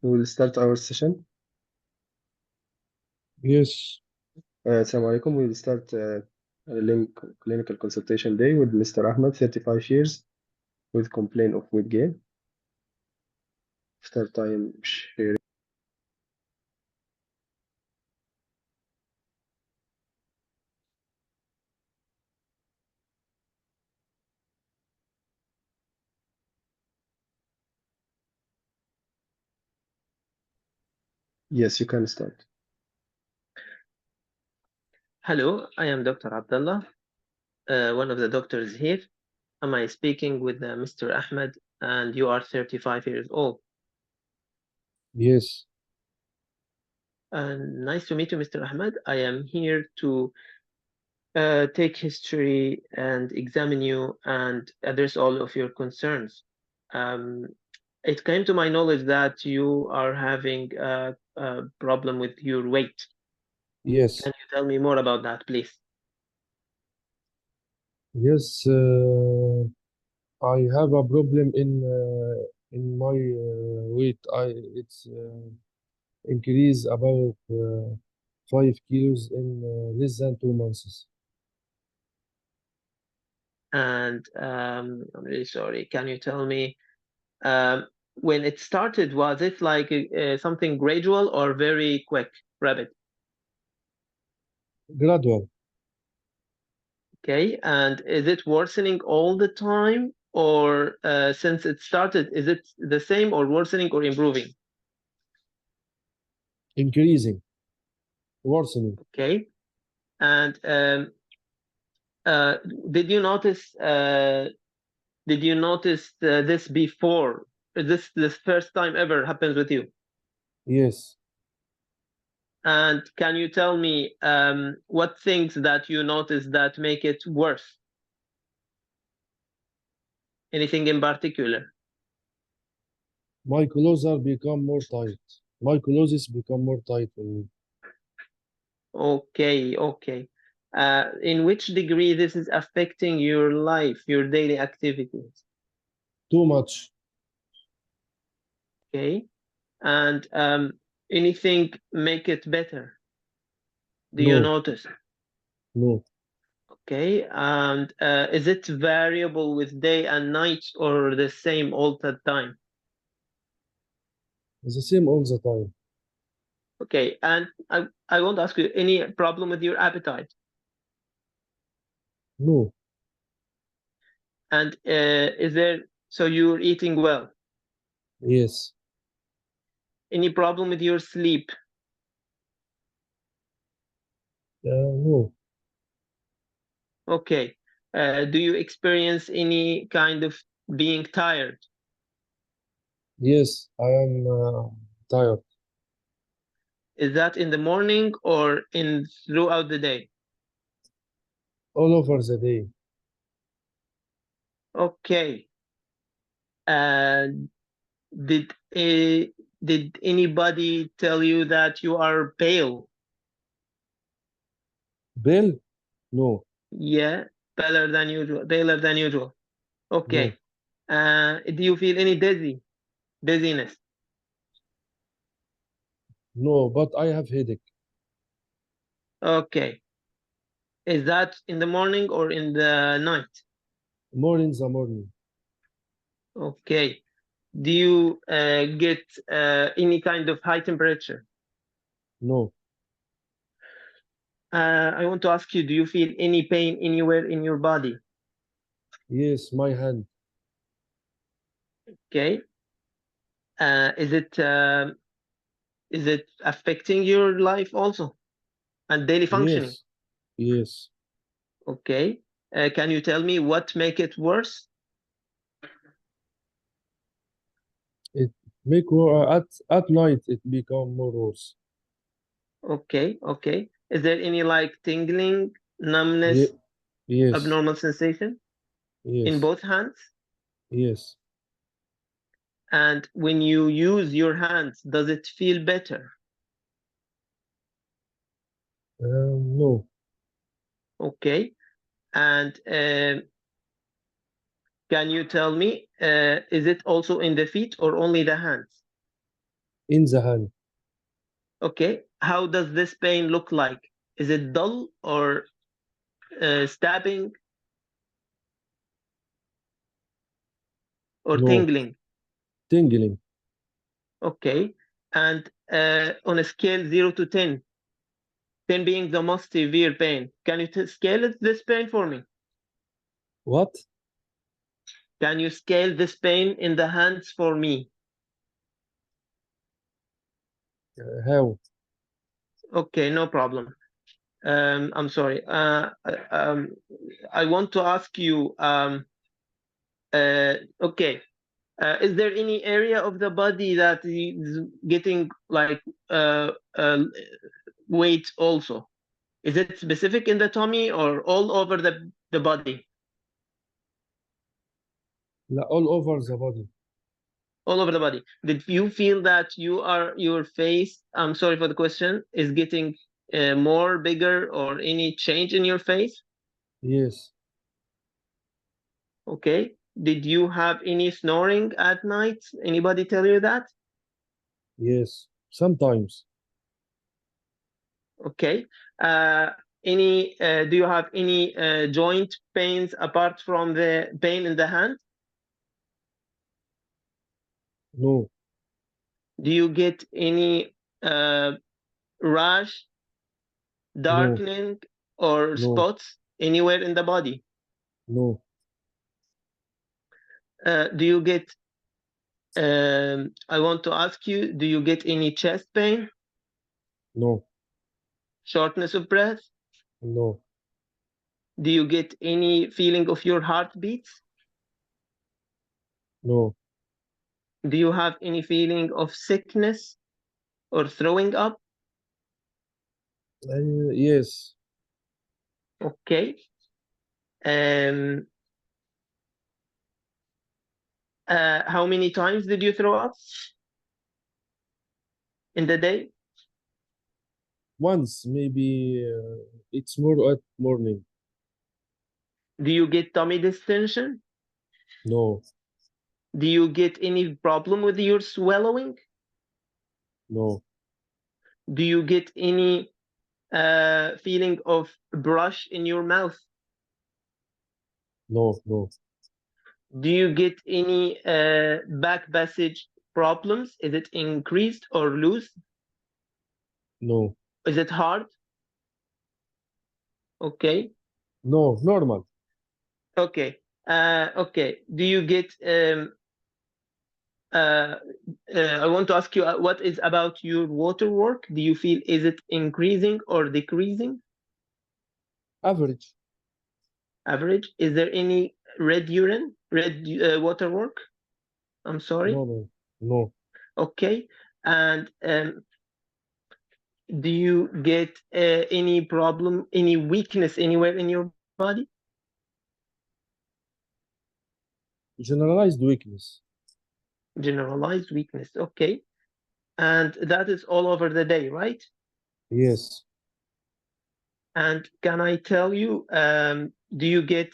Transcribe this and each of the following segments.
We will start our session. Yes, Assalamu alaikum. We will start a clinical consultation day with Mr. Ahmed, 35 years, with complaint of weight gain. Start time sharing. Yes, you can start. Hello, I am Dr. Abdullah, one of the doctors here. Am I speaking with Mr. Ahmed, and you are 35 years old? yes, Nice to meet you, Mr. Ahmed. I am here to take history and examine you and address all of your concerns. Um, it came to my knowledge that you are having a problem with your weight. yes, Can you tell me more about that, please? yes. I have a problem in my weight. It's increased about 5 kilos in less than 2 months. And I'm really sorry. Can you tell me when it started, was it like something gradual or very quick, rapid? Gradual, Okay, and is it worsening all the time, or since it started, is it the same or worsening or improving? increasing, worsening. Okay, and uh, did you notice this before? Is this first time ever happens with you? Yes. And can you tell me what things that you notice that make it worse? Anything in particular? My clothes are become more tight. My clothes become more tight for me. Okay, okay. In which degree this is affecting your life, your daily activities? Too much. Okay. And anything make it better? Do you No, notice? no. Okay. And is it variable with day and night or the same all the time? It's the same all the time. Okay. And I want to ask you, any problem with your appetite? No. And so you're eating well? Yes. Any problem with your sleep? No. Okay. Do you experience any kind of being tired? Yes, I am tired. Is that in the morning or in throughout the day? All over the day. Okay. Uh, did uh, did anybody tell you that you are pale? Bill? No, Yeah, paler than usual. Paler than usual. no, Okay. Do you feel any dizziness? no, but I have headache. Okay. Is that in the morning or in the night? More in the morning. Okay. Do you get any kind of high temperature? No. I want to ask you, do you feel any pain anywhere in your body? Yes, my hand. Okay. Uh, is it um, is it affecting your life also and daily functioning? Yes, yes. Okay. Can you tell me what make it worse? It make at night it become more worse. Okay. Okay. Is there any like tingling, Ye numbness, yes, abnormal sensation in yes, both hands? yes. And when you use your hands, does it feel better? No. Okay. And can you tell me, is it also in the feet or only the hands? in the hand. Okay. How does this pain look like? Is it dull or stabbing or No, tingling? tingling. Okay. And on a scale 0 to 10, 10 being the most severe pain, can you scale this pain for me? What? Can you scale this pain in the hands for me? How? Okay, no problem. I'm sorry. I want to ask you, okay, is there any area of the body that is getting like weight also? Is it specific in the tummy or all over the body? All over the body. All over the body. Did you feel that your face, I'm sorry for the question, is getting more bigger or any change in your face? Yes. Okay. Did you have any snoring at night? Anybody tell you that? Yes. Sometimes. Okay. Uh, do you have any joint pains apart from the pain in the hand? No. Do you get any rash, No. darkening, or No. spots anywhere in the body? No. Do you get, I want to ask you, do you get any chest pain, No. shortness of breath? No. Do you get any feeling of your heartbeats? No. Do you have any feeling of sickness or throwing up? Yes. Okay. Um, how many times did you throw up in the day? Once, maybe it's more at morning. Do you get tummy distension? No. Do you get any problem with your swallowing? No. Do you get any feeling of brush in your mouth? No. No. Do you get any back passage problems? Is it increased or loose? No. Is it hard? Okay. No. Normal. Okay. Okay. Do you get uh, I want to ask you what is about your water work? Do you feel is it increasing or decreasing? Average. Average? Is there any red urine, red water work? I'm sorry. No. No. No. Okay. And do you get any problem, any weakness anywhere in your body? Generalized weakness. Generalized weakness. Okay. And that is all over the day, right? Yes. And can I tell you, do you get,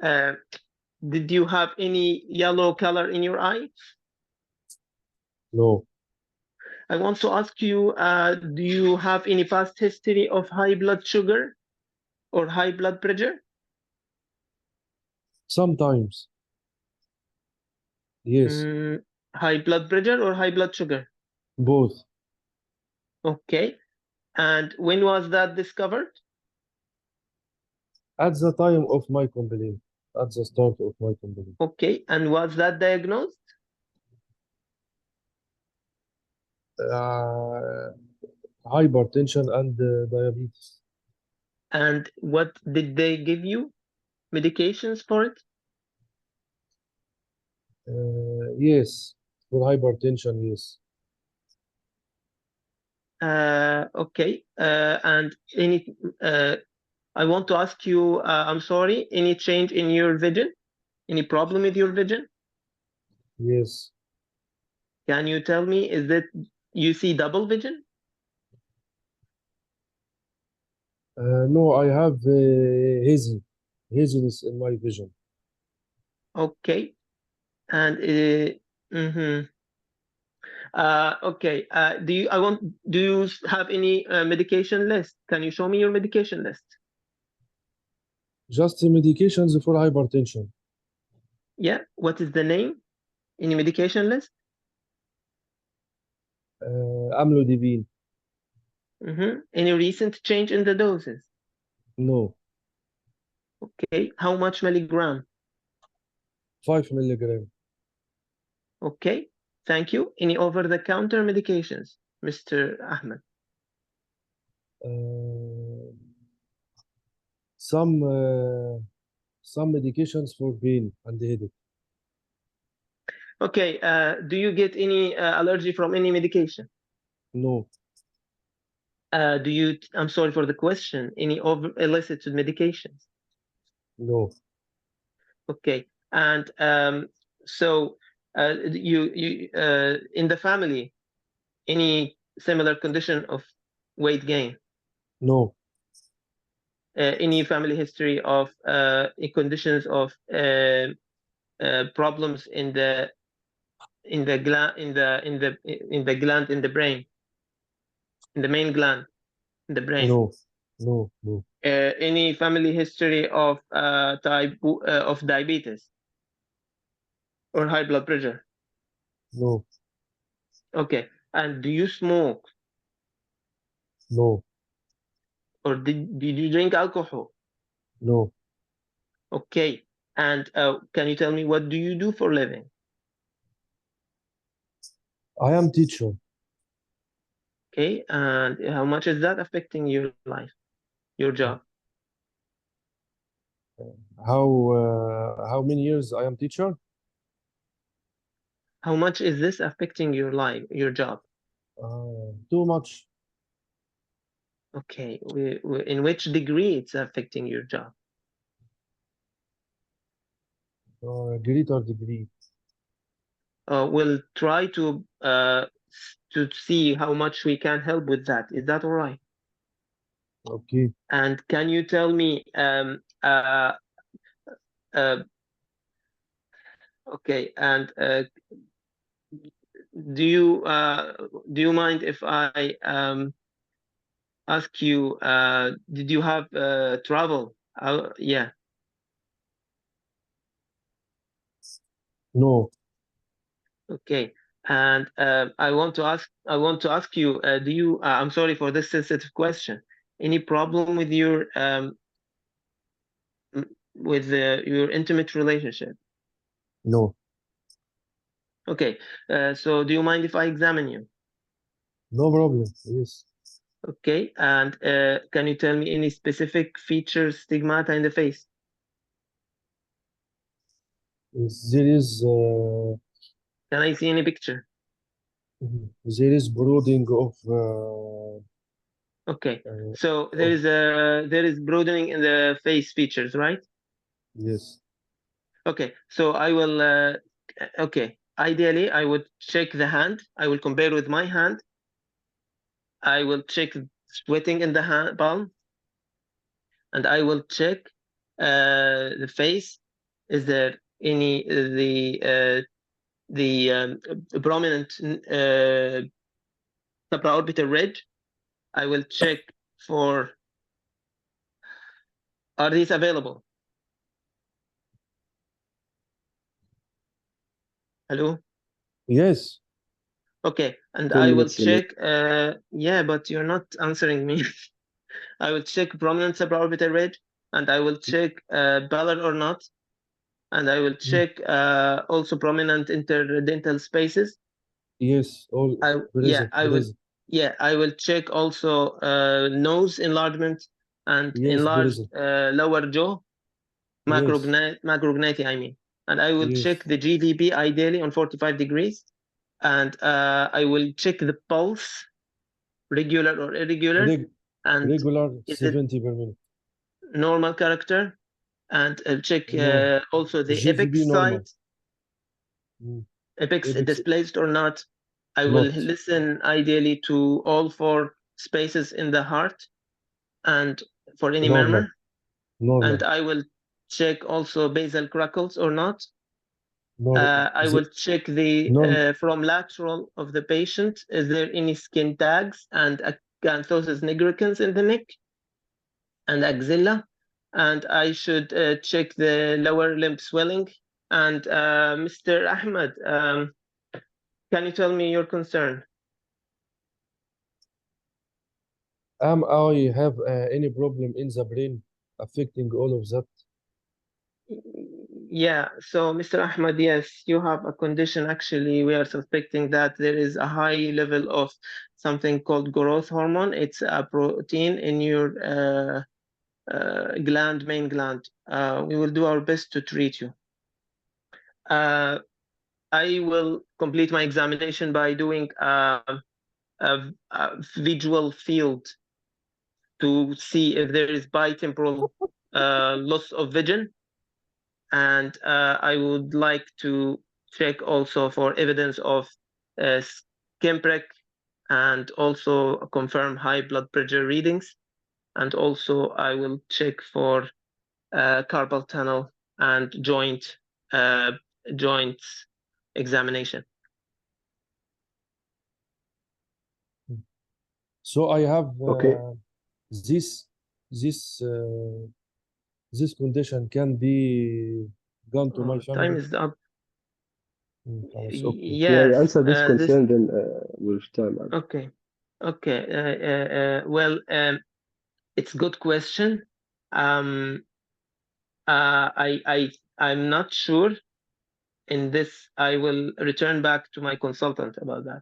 did you have any yellow color in your eye? No. I want to ask you, do you have any past history of high blood sugar or high blood pressure? Sometimes. Yes. High blood pressure or high blood sugar? Both. Okay. And when was that discovered? At the time of my complaint. At the start of my complaint. Okay. And was that diagnosed? Hypertension and diabetes. And what did they give you? Medications for it? Yes. For hypertension, yes. Okay. And I want to ask you, I'm sorry, any change in your vision? Any problem with your vision? Yes. Can you tell me, is that you see double vision? No, I have haziness in my vision. Okay. And mhm. Okay. Do you have any medication list? Can you show me your medication list? Just the medications for hypertension. Yeah. What is the name? Any medication list? Amlodipine. Any recent change in the doses? No. Okay. How much milligram? 5 milligram. Okay. Thank you. Any over-the-counter medications, Mr. Ahmed? Some medications for pain and headache. Okay. Do you get any allergy from any medication? No. I'm sorry for the question, any illicit medications? No. Okay. And so you in the family, any similar condition of weight gain? No. Any family history of conditions of problems in the gland in the gland in the brain, in the main gland in the brain? No. No. No. Any family history of type of diabetes or high blood pressure? No. Okay. And do you smoke No. or did you drink alcohol? No. Okay. And can you tell me what do you do for a living? I am teacher. Okay. And how much is that affecting your life, your job? How many years I am teacher? How much is this affecting your life, your job? Too much. Okay. In which degree it's affecting your job? Greater degree. We'll try to see how much we can help with that. Is that all right? Okay. And can you tell me okay, and do you mind if I ask you, did you have travel? Yeah. No. Okay. And I want to ask you, do you? I'm sorry for this sensitive question. Any problem with your your intimate relationship? No. Okay. So do you mind if I examine you? No problem. Yes. Okay. And can you tell me any specific features, stigmata in the face? There is Can I see any picture? brooding of Okay. So there is broadening in the face features, right? yes. Okay. So I will okay. Ideally, I would check the hand. I will compare with my hand. I will check sweating in the hand palm, and I will check the face. Is there any prominent supraorbital ridge? I will check for, are these available? Hello? Yes. Okay, and 10 I will minutes remaining. check, yeah, but you're not answering me. I will check prominent supraorbital ridge, and I will check pallor or not, and I will check also prominent interdental spaces. Yes. All present. Present. I will check also nose enlargement and Yes. enlarged Present. lower jaw, Yes. macrognathy, I mean. And I will check Yes. the GDP ideally on 45 degrees. And I will check the pulse, regular or irregular, and Regular is it 70 per minute. normal character? And I'll check No. also the GVB apex normal. site, apex Apex displaced or not. I will not. listen ideally to all four spaces in the heart and for any Normal. murmur. And Normal. I will check also basal crackles or not. No, I will check the no, from lateral of the patient. Is there any skin tags and acanthosis nigricans in the neck and axilla? And I should check the lower limb swelling. And Mr. Ahmed, can you tell me your concern? am I have any problem in the brain affecting all of that? Yeah, so Mr. Ahmed, yes, you have a condition. Actually, we are suspecting that there is a high level of something called growth hormone. It's a protein in your main gland. We will do our best to treat you. I will complete my examination by doing a visual field to see if there is bitemporal loss of vision. And I would like to check also for evidence of skin prick and also confirm high blood pressure readings. And also I will check for carpal tunnel and joints examination. So I have Okay. this this this condition can be gone to my Time family. is up. خلاص, okay. Yeah, you Yes, answer this this concern then with time. okay. Well, it's good question. I'm not sure. In this, I will return back to my consultant about that.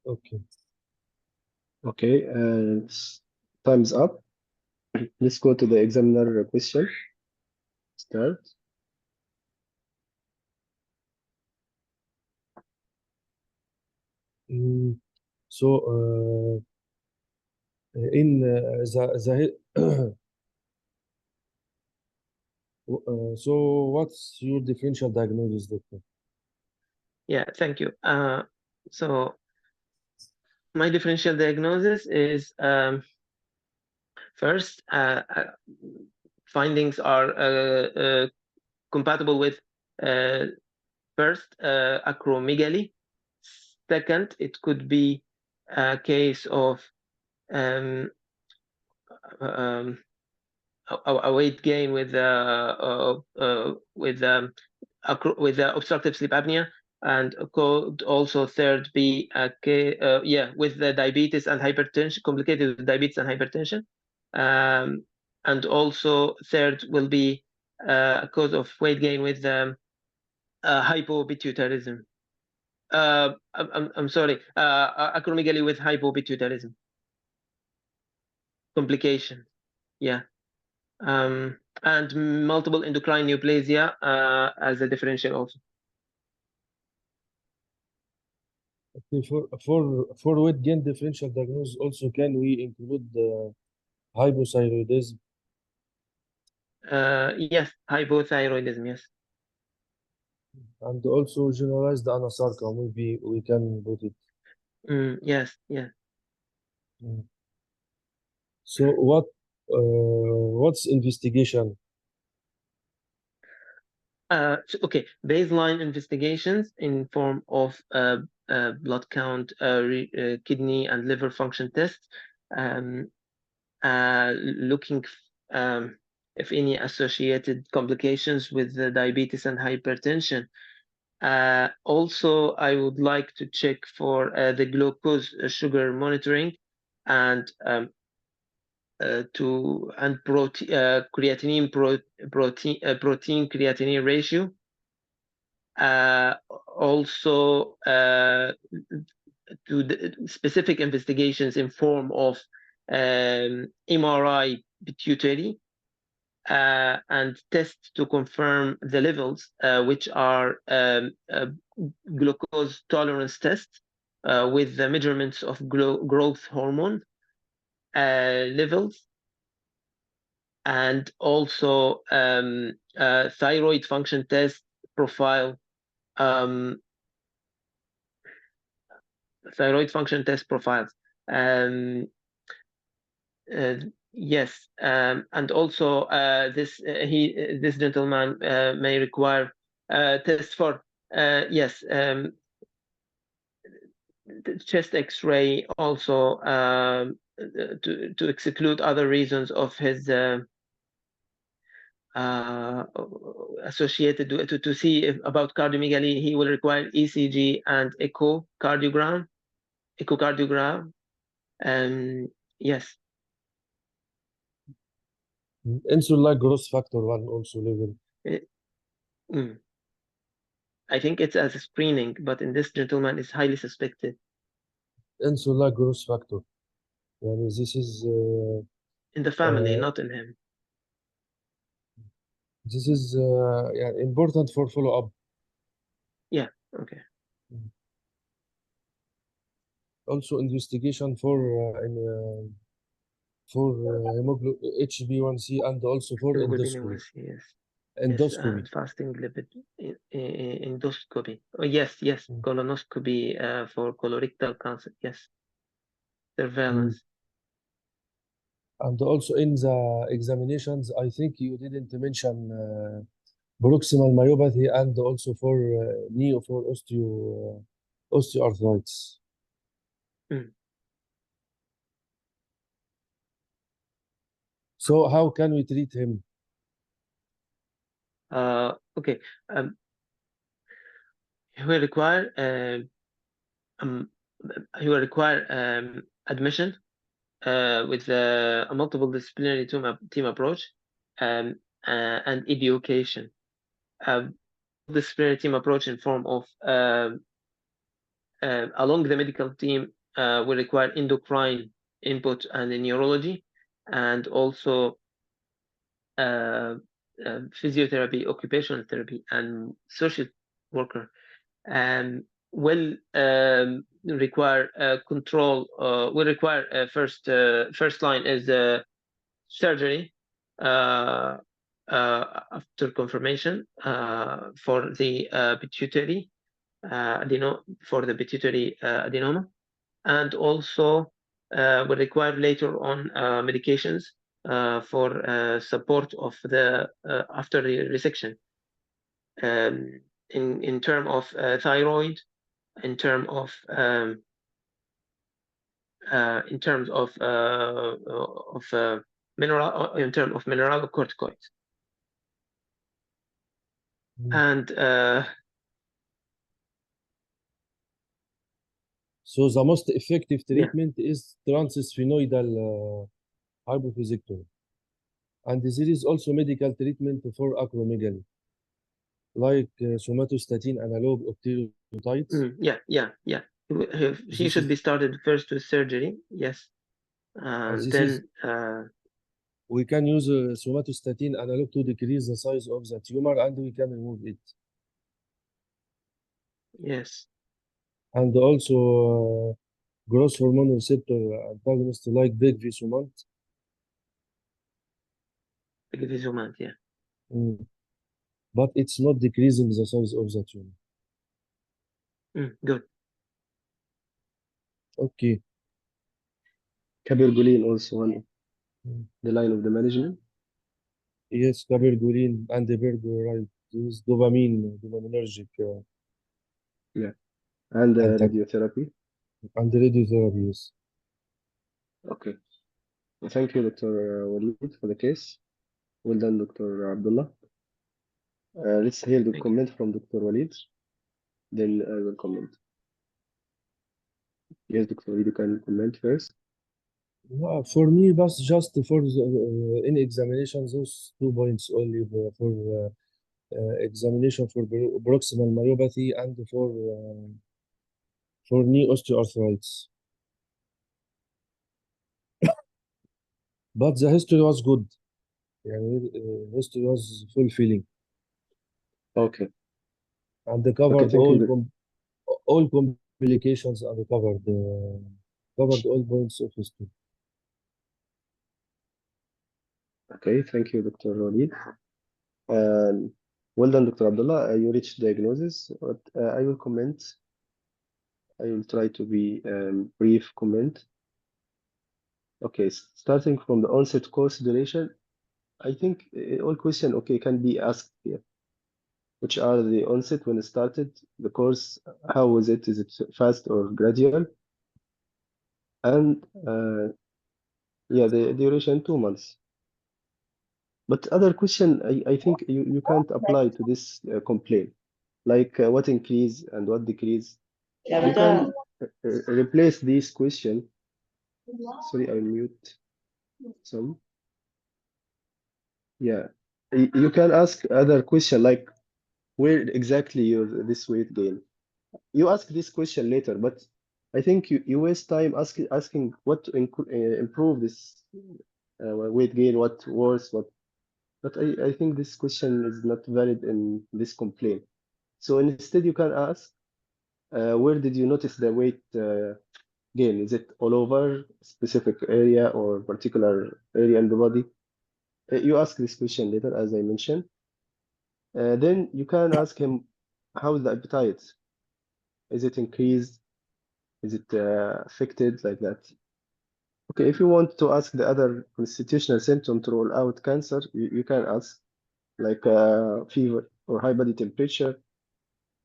Okay. Okay, time's up. Let's go to the examiner question. Start. So in the so what's your differential diagnosis, doctor? Yeah, thank you. So my differential diagnosis is first, findings are compatible with first acromegaly. Second, it could be a case of um, a weight gain with obstructive sleep apnea, and could also third be with the diabetes and hypertension, complicated with diabetes and hypertension, and also third will be a cause of weight gain with hypopituitarism. I'm sorry, acromegaly with hypopituitarism complication. Yeah. And multiple endocrine neoplasia as a differential also. Okay, for weight gain differential diagnosis also, can we include hypothyroidism? Yes, hypothyroidism, yes. And also generalized anasarca, maybe we can put it. Yes, yes. So what's investigation? Okay, baseline investigations in form of blood count, kidney and liver function tests, looking if any associated complications with the diabetes and hypertension. Also, I would like to check for the glucose sugar monitoring and creatinine protein creatinine ratio. Also, to the specific investigations in form of MRI pituitary and tests to confirm the levels, which are glucose tolerance tests with the measurements of growth hormone levels, and also thyroid function test profile. Thyroid function test profiles. Yes, and also this gentleman may require Test for yes, the chest X-ray also to exclude other reasons of his associated to see about cardiomegaly. He will require ECG and echocardiogram. Yes. Insulin growth factor 1 also level. I think it's as a screening, but in this gentleman, it's highly suspected. Insulin growth factor. Yani this is In the family, not in him. this is yeah, important for follow-up. Yeah, okay. Also investigation for HbA1c and also for endoscopy. Yes. Endoscopy. Yes, fasting lipid endoscopy. Oh, yes, colonoscopy for colorectal cancer. Yes, surveillance. And also in the examinations, I think you didn't mention proximal myopathy and also for knee for osteoarthritis. So how can we treat him? Okay. He will require admission with a multiple disciplinary team approach and education. Disciplinary team approach in form of along the medical team will require endocrine input and neurology, and also physiotherapy, occupational therapy, and social worker. Will require control. Will require first line is surgery after confirmation for the pituitary adenoma, and also will require later on medications for support of the after the resection. In term of thyroid, in terms of mineralocorticoids, and so the most effective treatment is transsphenoidal hypophysiectomy, and there is also medical treatment for acromegaly, like somatostatin analog octreotide. Yeah. He should be started first with surgery, yes, and then we can use somatostatin analog to decrease the size of the tumor, and we can remove it. Yes. And also growth hormone receptor antagonist like pegvisomant. Pegvisomant, yeah. But it's not decreasing the size of the tumor. Good. Okay. Cabergoline also one of the line of the management. Yes, cabergoline and the bergoride is dopaminergic. Yeah, and radiotherapy. And radiotherapy, yes. Okay. Thank you, Dr. Walid, for the case. Well done, Dr. Abdullah. Let's hear the comment from Dr. Walid. Then I will comment. Yes, Dr. Walid, you can comment first. For me, but just for in examination, those 2 points only for examination for proximal myopathy and for knee osteoarthritis. But the history was good. History was fulfilling. Okay. And they covered all complications and covered all points of history. Okay, thank you, Dr. Walid. Well done, Dr. Abdullah. You reached diagnosis, but I will comment. I will try to be brief comment. Okay, starting from the onset course duration, I think all question can be asked here. which are the onset when it started, the course, how was it? Is it fast or gradual? And yeah, the duration 2 months. But other question, I think you can't apply to this complaint, like what increase and what decrease. You can replace this question. Sorry, I'll mute some. Yeah, you can ask other question like where exactly your this weight gain. You ask this question later, but I think you waste time asking what to improve this weight gain, what worse, what. But I think this question is not valid in this complaint. So instead, you can ask, where did you notice the weight gain? Is it all over specific area or particular area in the body? You ask this question later, as I mentioned. Then you can ask him, how is the appetite? Is it increased? Is it affected like that? Okay, if you want to ask the other constitutional symptom to rule out cancer, you can ask like fever or high body temperature,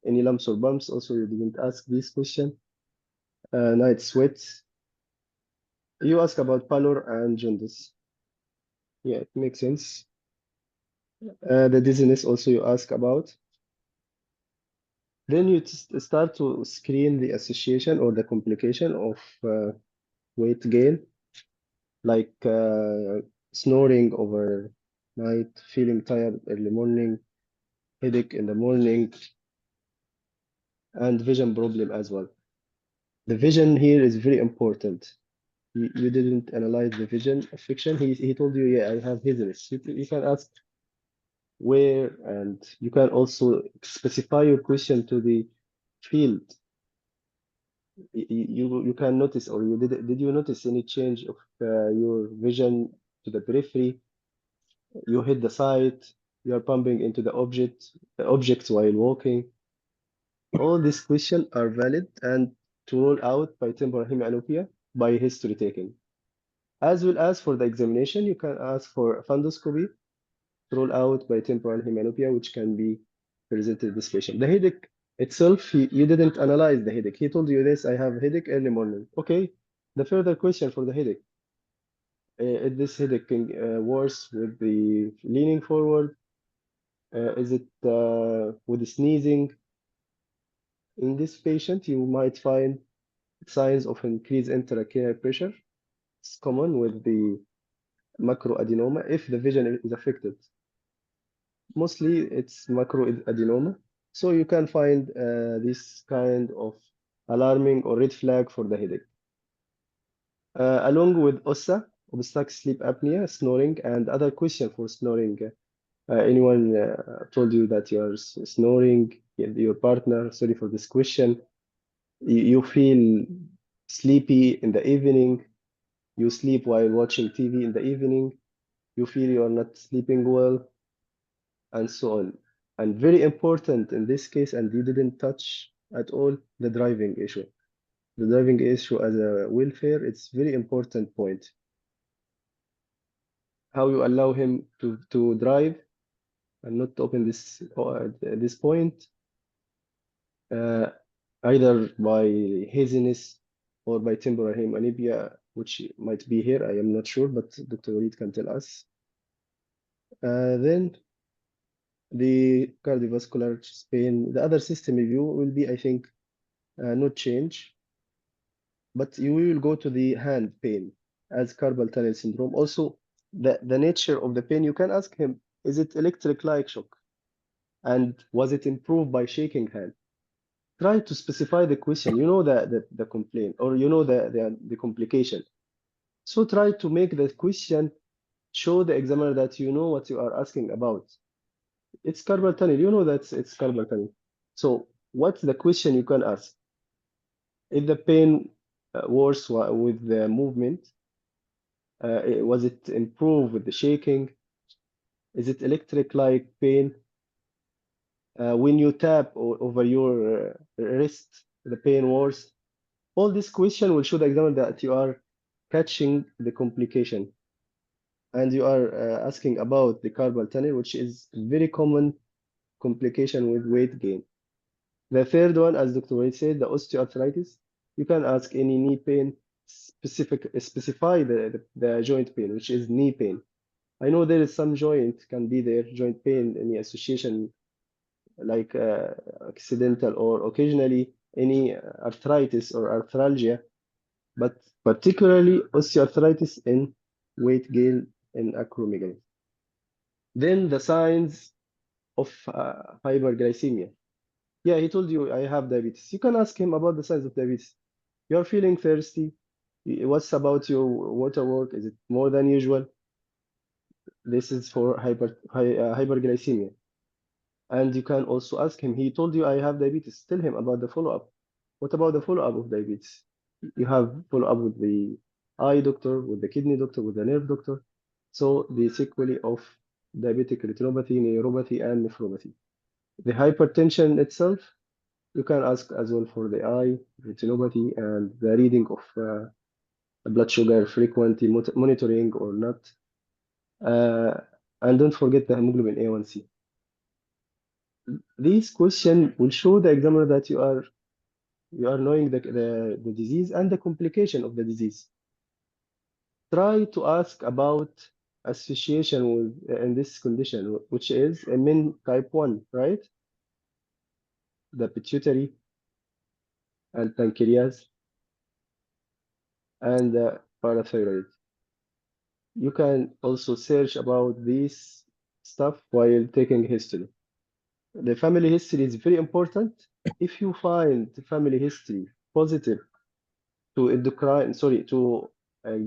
any lumps or bumps. Also, you didn't ask this question. Night sweats. You ask about pallor and jaundice. Yeah, it makes sense. The dizziness also you ask about. Then you start to screen the association or the complication of weight gain, like snoring overnight, feeling tired early morning, headache in the morning, and vision problem as well. The vision here is very important. You didn't analyze the vision affection. He told you, yeah, I have dizziness. You can ask where, and you can also specify your question to the field. You can notice, or did you notice any change of your vision to the periphery? You hit the site, you are bumping into the objects while walking. All these questions are valid and to rule out by temporal hemianopia by history taking. As well as for the examination, you can ask for fundoscopy to rule out by temporal hemianopia, which can be presented to this patient. The headache itself, you didn't analyze the headache. He told you this, I have headache early morning. Okay, the further question for the headache. Is this headache worse with the leaning forward? Is it with the sneezing? In this patient, you might find signs of increased intracranial pressure. It's common with the macroadenoma if the vision is affected. Mostly it's macroadenoma. So you can find this kind of alarming or red flag for the headache. Along with OSA, obstructive sleep apnea, snoring, and other question for snoring. Anyone told you that you are snoring, your partner, sorry for this question. You feel sleepy in the evening, you sleep while watching TV in the evening, you feel you are not sleeping well, and so on. And very important in this case, and you didn't touch at all, the driving issue. The driving issue as a welfare, it's very important point. How you allow him to drive and not to open this point, either by haziness or by temporal hemianopia, which might be here. I am not sure, but Dr. Walid can tell us. Then the cardiovascular pain, the other system review will be, I think, no change, but you will go to the hand pain as carpal tunnel syndrome. Also, the nature of the pain, you can ask him, is it electric-like shock? And was it improved by shaking hand? Try to specify the question. You know the complaint, or you know the complication. So try to make the question show the examiner that you know what you are asking about. It's carpal tunnel. You know that it's carpal tunnel. So what's the question you can ask? Is the pain worse with the movement? Was it improved with the shaking? Is it electric-like pain? When you tap over your wrist, the pain worse? All this question will show the examiner that you are catching the complication. And you are asking about the carpal tunnel, which is very common complication with weight gain. The third one, as Dr. Wade said, the osteoarthritis. You can ask any knee pain, specify the joint pain, which is knee pain. I know there is some joint can be there, joint pain, any association like accidental or occasionally any arthritis or arthralgia, but particularly osteoarthritis in weight gain in acromegaly. Then the signs of hyperglycemia. Yeah, he told you I have diabetes. You can ask him about the signs of diabetes. You're feeling thirsty. What's about your water work? Is it more than usual? This is for hyperglycemia. And you can also ask him, he told you I have diabetes. Tell him about the follow-up. What about the follow-up of diabetes? You have follow-up with the eye doctor, with the kidney doctor, with the nerve doctor. So the sequelae of diabetic retinopathy, neuropathy, and nephropathy. The hypertension itself, you can ask as well for the eye, retinopathy, and the reading of blood sugar frequently monitoring or not. And don't forget the hemoglobin A1C. These questions will show the examiner that you are knowing the disease and the complication of the disease. Try to ask about association with in this condition, which is a min type 1, right? The pituitary and pancreas and the parathyroid. You can also search about this stuff while taking history. The family history is very important. If you find the family history positive to endocrine, sorry, to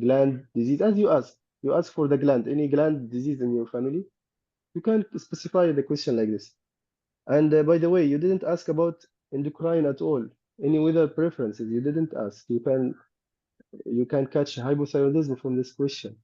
gland disease, as you ask for the gland, any gland disease in your family, you can specify the question like this. And by the way, you didn't ask about endocrine at all. Any weather preferences, you didn't ask. You can catch hypothyroidism from this question.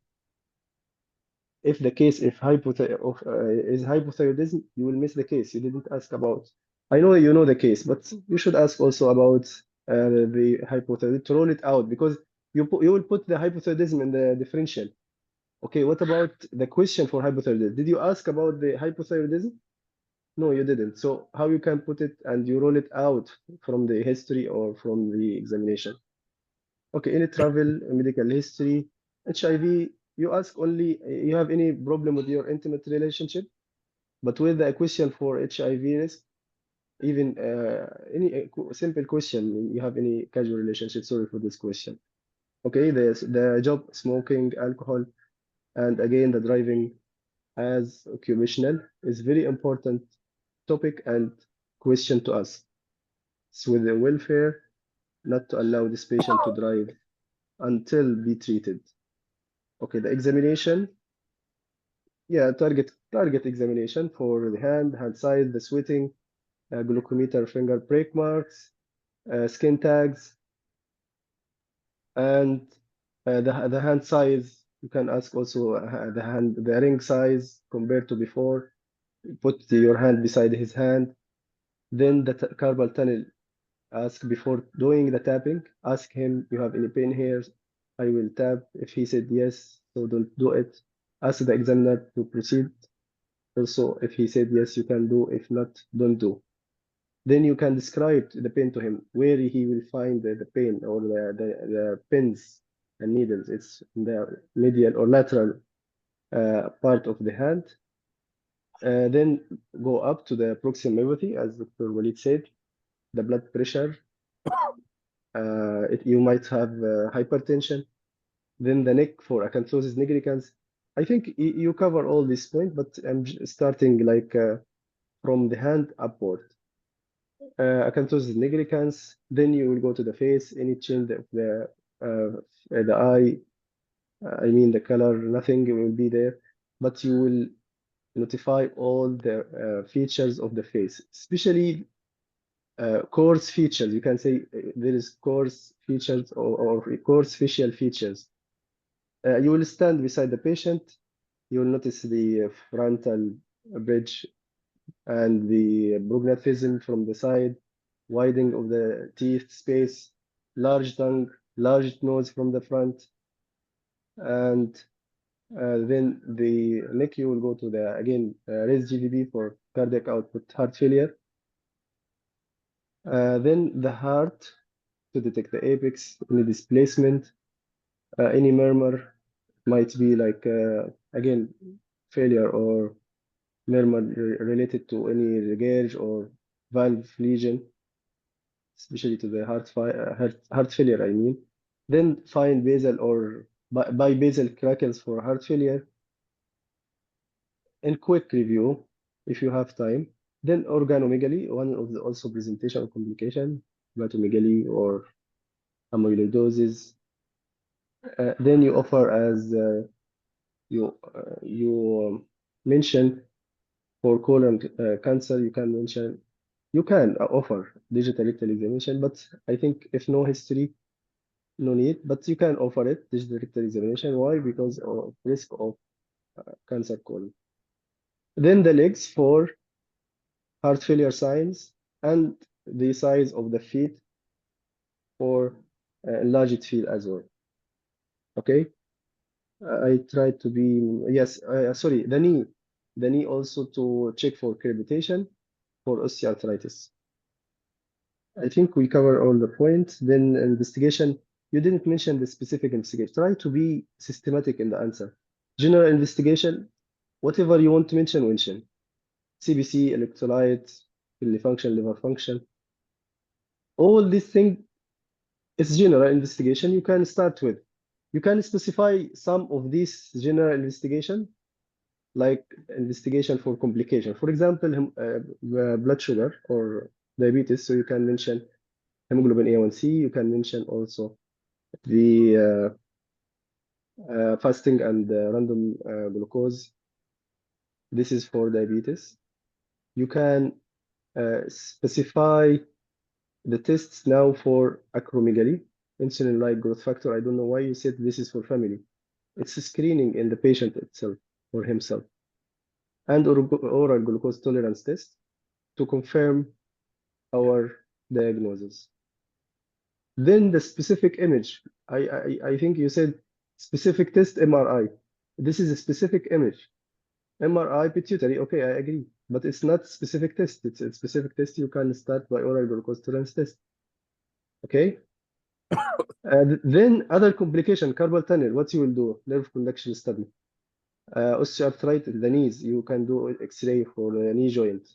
If the case is hypothyroidism, you will miss the case you didn't ask about. I know you know the case, but you should ask also about the hypothyroidism to roll it out because you will put the hypothyroidism in the differential. Okay, what about the question for hypothyroidism? Did you ask about the hypothyroidism? No, you didn't. So how you can put it and you roll it out from the history or from the examination? Okay, any travel, medical history, HIV, you ask only you have any problem with your intimate relationship, but with the question for HIV risk, even any simple question, you have any casual relationship, sorry for this question. Okay, the job, smoking, alcohol, and again, the driving as occupational is very important topic and question to us. It's with the welfare, not to allow this patient to drive until be treated. Okay, the examination, yeah, target examination for the hand size, the sweating, glucometer finger break marks, skin tags, and the hand size. You can ask also the ring size compared to before. Put your hand beside his hand. Then the carpal tunnel. Ask before doing the tapping. Ask him, you have any pain here? I will tap. If he said yes, so don't do it. Ask the examiner to proceed. Also, if he said yes, you can do. If not, don't do. Then you can describe the pain to him, where he will find the pain or the pins and needles. It's in the medial or lateral part of the hand. Then go up to the proximal myopathy, as Dr. Walid said, the blood pressure. You might have hypertension. Then the neck for acanthosis nigricans. I think you cover all these points, but I'm starting like from the hand upward. Acanthosis nigricans. Then you will go to the face. Any change of the eye. I mean the color. Nothing will be there, but you will notify all the features of the face, especially coarse features. You can say there is coarse features or coarse facial features. You will stand beside the patient. You will notice the frontal bridge and the prognathism from the side, widening of the teeth space, large tongue, large nose from the front, and then the neck, you will go to the, again, raise GVB for cardiac output, heart failure. Then the heart to detect the apex, any displacement, any murmur, might be like, again, failure or murmur related to any regurg or valve lesion, especially to the heart failure, I mean. Then fine basal or bibasal crackles for heart failure. In quick review, if you have time, then organomegaly, one of the also presentation complication, hepatomegaly or amyloidosis. Then you offer as you mentioned for colon cancer, you can offer digital rectal examination, but I think if no history, no need, but you can offer it, digital rectal examination. Why? Because of risk of cancer colon. Then the legs for heart failure signs and the size of the feet for enlarged field as well. Okay, I tried to be, yes, sorry, the knee also to check for crepitation for osteoarthritis. I think we cover all the points. Then investigation, you didn't mention the specific investigation. Try to be systematic in the answer. General investigation, whatever you want to mention. CBC, electrolyte, kidney function, liver function. All these things is general investigation you can start with. You can specify some of these general investigation, like investigation for complication. For example, blood sugar or diabetes. So you can mention hemoglobin A1C. You can mention also the fasting and random glucose. This is for diabetes. You can specify the tests now for acromegaly, insulin-like growth factor. I don't know why you said this is for family. It's a screening in the patient itself or himself. And oral glucose tolerance test to confirm our diagnosis. Then the specific image. I think you said specific test MRI. This is a specific image. MRI pituitary, okay, I agree. But it's not specific test. It's a specific test you can start by oral glucose tolerance test. Okay. Then other complication, carpal tunnel, what you will do? Nerve conduction study. Osteoarthritis, the knees, you can do X-ray for the knee joint.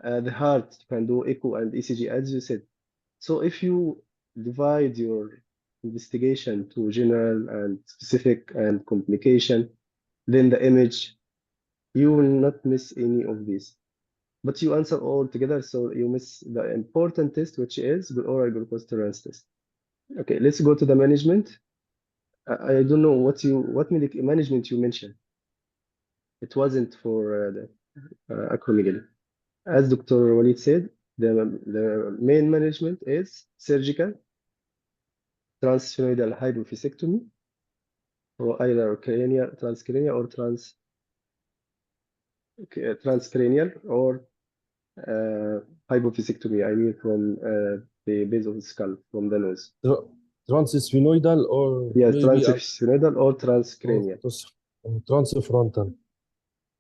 The heart, you can do echo and ECG, as you said. So if you divide your investigation to general and specific and complication, then the image, you will not miss any of these. But you answer all together, so you miss the important test, which is the oral glucose tolerance test. Okay, let's go to the management. I don't know what medical management you mentioned. It wasn't for the acromegaly. As Dr. Walid said, the main management is surgical, transsphenoidal hypophysiectomy, or either transcranial or transcranial or hypophysiectomy. I mean from the base of the skull, from the nose. Transsphenoidal or Yes, maybe transsphenoidal or transcranial. transfrontal.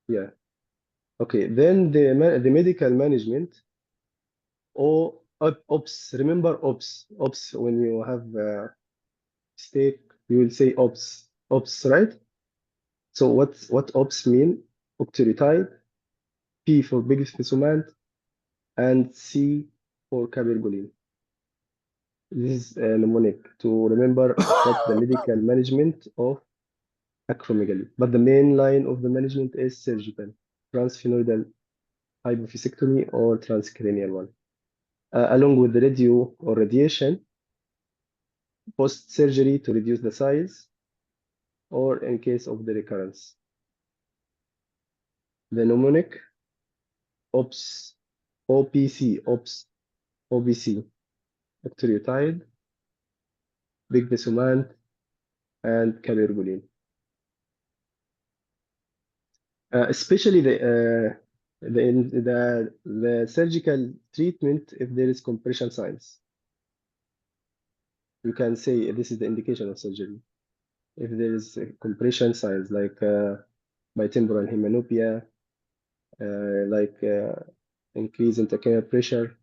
Yeah. Okay. Then the medical management or ops. Remember ops. Ops. When you have mistake, you will say ops. Ops, right? So what ops mean? Octreotide, P for bigfusumant, and C for cabergoline. This is a mnemonic to remember what's the medical management of acromegaly. But the main line of the management is surgical, transsphenoidal hypophysiectomy or transcranial one, along with the radio or radiation post-surgery to reduce the size or in case of the recurrence. The mnemonic OPS, OPC, OPS, OBC, octreotide, bigfusumant, and cabergoline. Especially the surgical treatment if there is compression signs. You can say this is the indication of surgery. If there is compression signs like bitemporal hemianopia like increase intracranial pressure.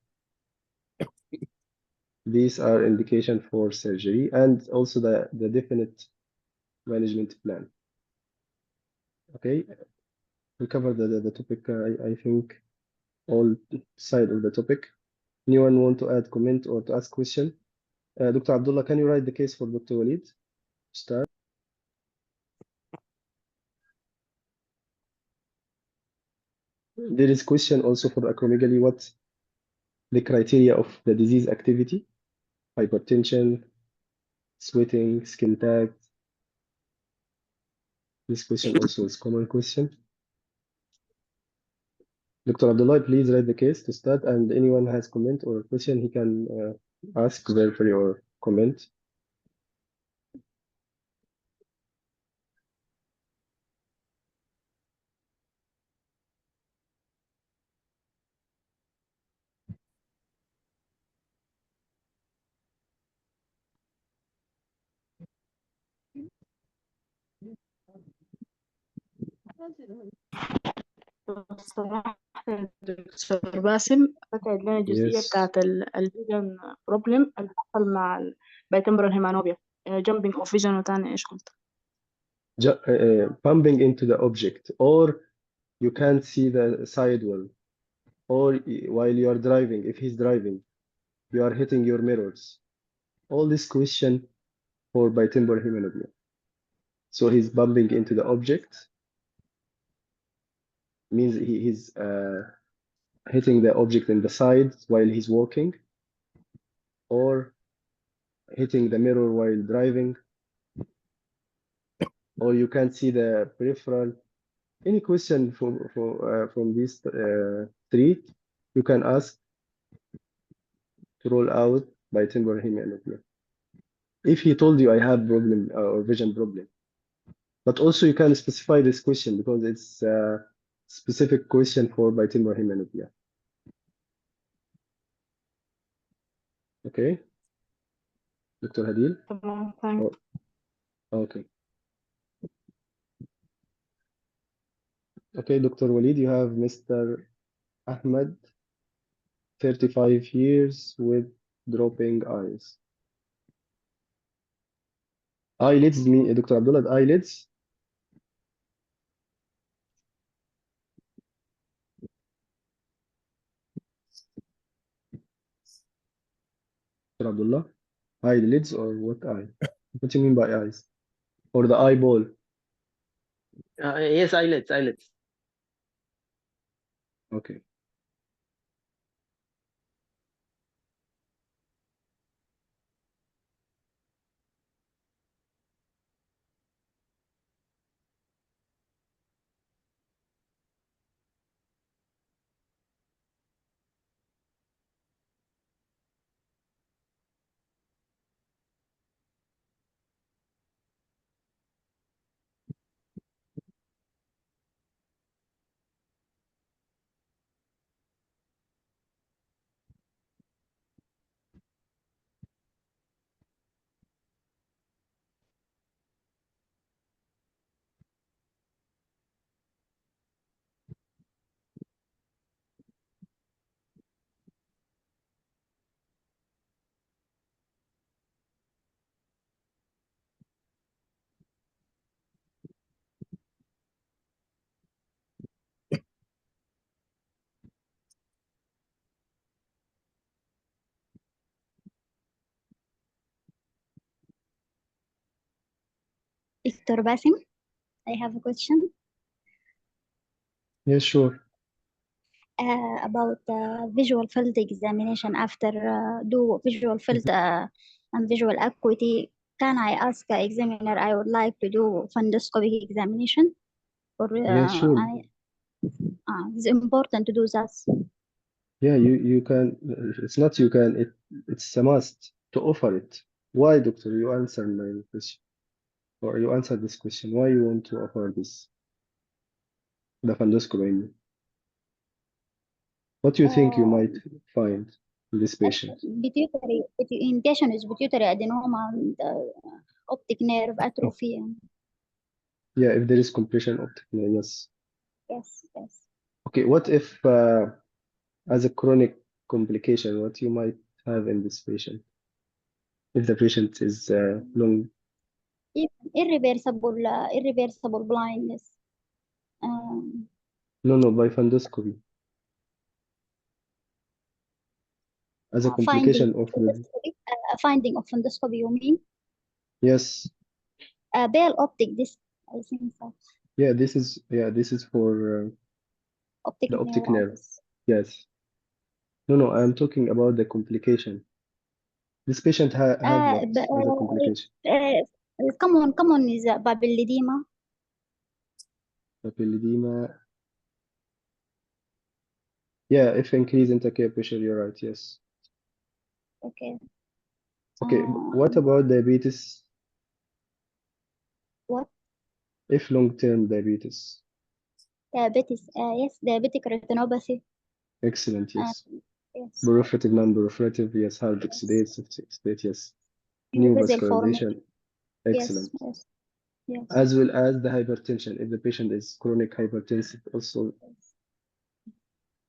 These are indication for surgery and also the definite management plan. Okay, we covered the topic. I think all side of the topic. Anyone want to add comment or to ask question? Dr. Abdullah, can you write the case for Dr. Walid? Start. There is question also for acromegaly. What the criteria of the disease activity? Hypertension, sweating, skin tag. This question also is common question. Dr. Abdullah, please write the case to start, and anyone has comment or question, he can ask verbally or comment. الصراحة دكتور باسم فاكر لنا الجزئية Yes. بتاعت الفيجن بروبلم اللي حصل مع البايتمبرال هيمانوبيا jumping of vision وتاني ايش قلت؟ Bumping into the object, or you can't see the sidewall, or while you are driving, if he's driving, you are hitting your mirrors. All this question for bitemporal hemianopia. So he's bumping into the object, means he's hitting the object in the side while he's walking, or hitting the mirror while driving, or you can't see the peripheral. Any question from these three, you can ask to roll out bitemporal hemianopia. If he told you I have problem or vision problem, but also you can specify this question because it's a specific question for bitemporal hemianopia. Okay, Dr. Hadil. تمام thank Okay. Okay, Dr. Walid, you have Mr. Ahmed, 35 years with dropping eyes. Eyelids, Dr. Abdullah, eyelids. Dr. Abdullah, eyelids or what eye? What do you mean by eyes? Or the eyeball? Yes, eyelids. Okay. Dr. Basim, I have a question Yes, sure. about visual field examination after do visual field and visual acuity. Can I ask the examiner I would like to do fundoscopic examination? Or Yes, sure. it's important to do that. Yeah, you can. It's not you can. It's a must to offer it. Why, doctor? You answer my question, or you answer this question. Why you want to offer this? The fundoscopy, I mean. What do you think you might find in this patient? Pituitary in patient with pituitary adenoma and optic nerve atrophy. Yeah, if there is compression optic nerve, yes. Yes, yes. Okay, what if as a chronic complication, what you might have in this patient? If the patient is long, irreversible blindness. no, by fundoscopy. As a complication of the, Finding of fundoscopy, you mean? yes, Pale optic disc, I think so. yeah, this is for Optic the optic nerve. nerve. Yes. No, I'm talking about the complication. This patient have what as a complication? Common is papilledema. Papilledema. Yeah, if increase intraocular pressure, you're right. Yes. Okay. Okay. What about diabetes? What? If long-term diabetes. Diabetes. Yes, diabetic retinopathy. Excellent. Yes. Yes. Proliferative, non-proliferative. Yes. Hard oxidate. Yes. New Basal formation. vascularization. Yes. Excellent. Yes. Yes. As well as the hypertension. If the patient is chronic hypertensive, also.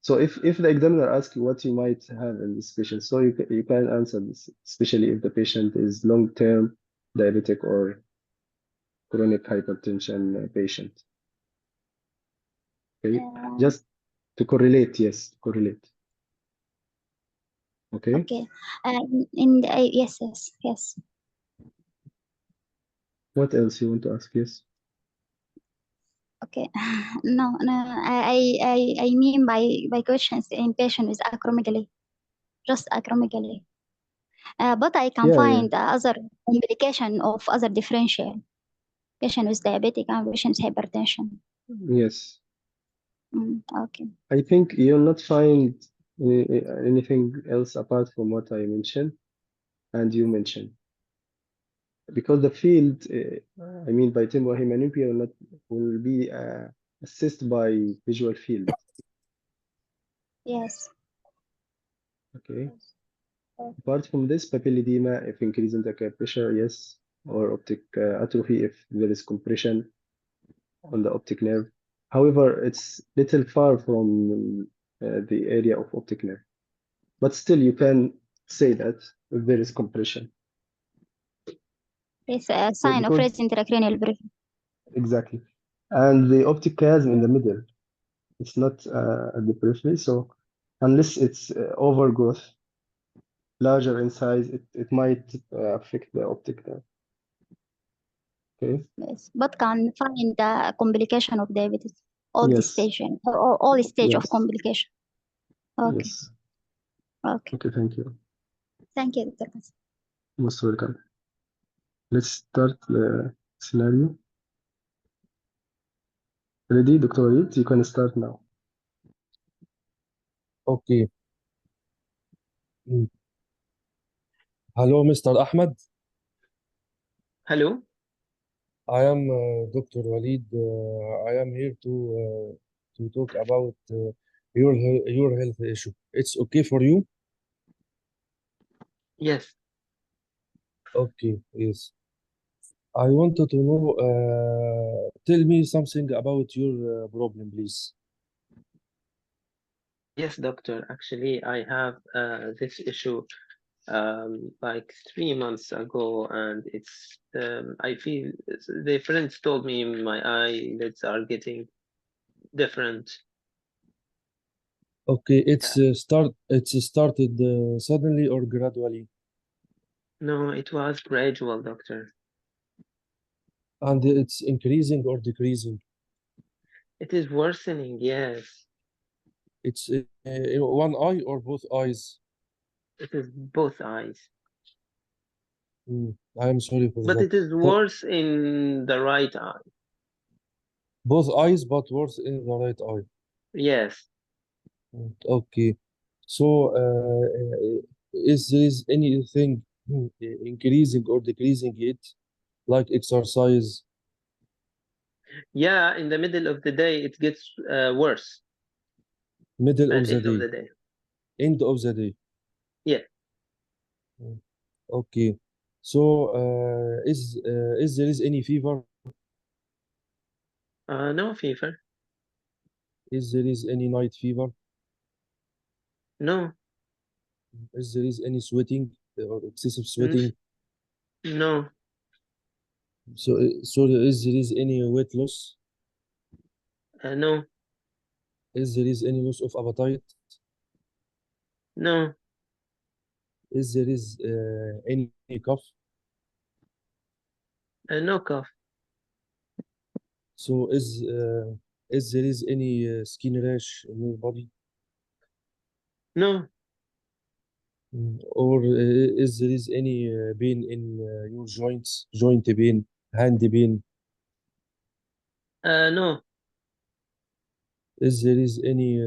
So if the examiner asks you what you might have in this patient, so you can answer this, especially if the patient is long-term diabetic or chronic hypertension patient. Okay, just to correlate, yes, correlate. Okay. Okay. Yes. What else you want to ask? Yes. Okay. No. I mean by questions in patient with acromegaly, just acromegaly. But I can Yeah. find other complication of other differential patient with diabetic and patient with hypertension. Yes. Okay. I think you'll not find anything else apart from what I mentioned and you mentioned. Because the field, I mean, by temporal hemianopia will be assessed by visual field. Yes. Okay. Yes. Okay. Apart from this, papilledema, if increase in the pressure, yes, or optic atrophy if there is compression on the optic nerve. However, it's little far from the area of optic nerve, but still you can say that if there is compression. It's a sign of Because raised intracranial pressure. exactly, and the optic chiasm in the middle, it's not at the periphery, so unless it's overgrowth, larger in size, it might affect the optic nerve. Okay. Yes. But can find the complication of diabetes, all the Yes. stage or all stage of Yes. complication. Okay. Yes. Okay. Okay, thank you. Thank you, Dr. Kassim. Most welcome. Let's start the scenario. Ready, Dr. Walid? You can start now. Okay. Hello, Mr. Ahmed. Hello. I am Dr. Walid. I am here to talk about your health issue. It's okay for you? Yes. Okay, yes. I wanted to know, tell me something about your problem, please. Yes, doctor. Actually, I have this issue like 3 months ago, and it's I feel the friends told me my eyelids are getting different. Okay, it's started suddenly or gradually, No, it was gradual, doctor. and it's increasing or decreasing. It is worsening, yes. It's in one eye or both eyes. It is both eyes. I am sorry for But that. it is worse in the right eye. Both eyes, but worse in the right eye. Yes. Okay. So, is there anything increasing or decreasing it, like exercise? Yeah, in the middle of the day, it gets worse Middle than of the end of day, the day. end of the day. Yeah. Okay. So, is there any fever? No fever. Is there is any night fever? No. Is there is any sweating or excessive N- sweating? No. So, is there is any weight loss? No. Is there is any loss of appetite? No. Is there is any cough? No cough. So, is there is any skin rash in your body? No. Or is there is any pain in your joints, joint pain, hand pain? No. Is there is any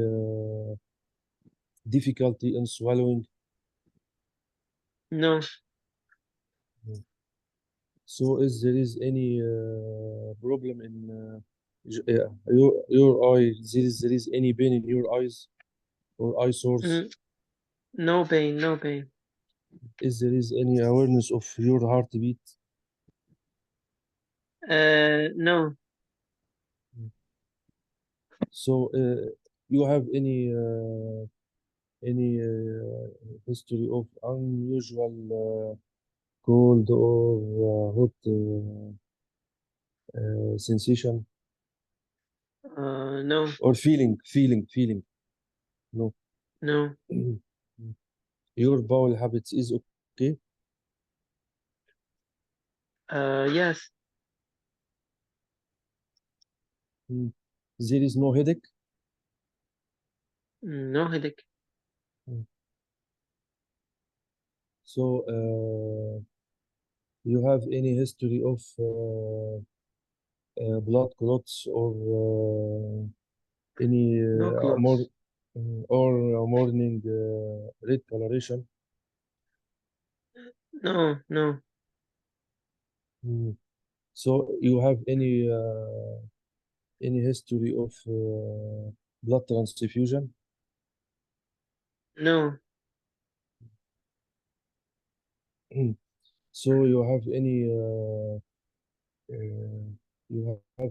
difficulty in swallowing? No. So, is there is any problem in your eye? There is any pain in your eyes or eye sores? Mm, No pain. No pain. Is there is any awareness of your heartbeat? No. So, you have any history of unusual cold or hot sensation No. or feeling? No. No. Your bowel habits is okay. Yes. There is no headache. No headache. So, you have any history of blood clots or any No clothes. morning red coloration? No. No. So, you have any history of blood transfusion? No. So, you have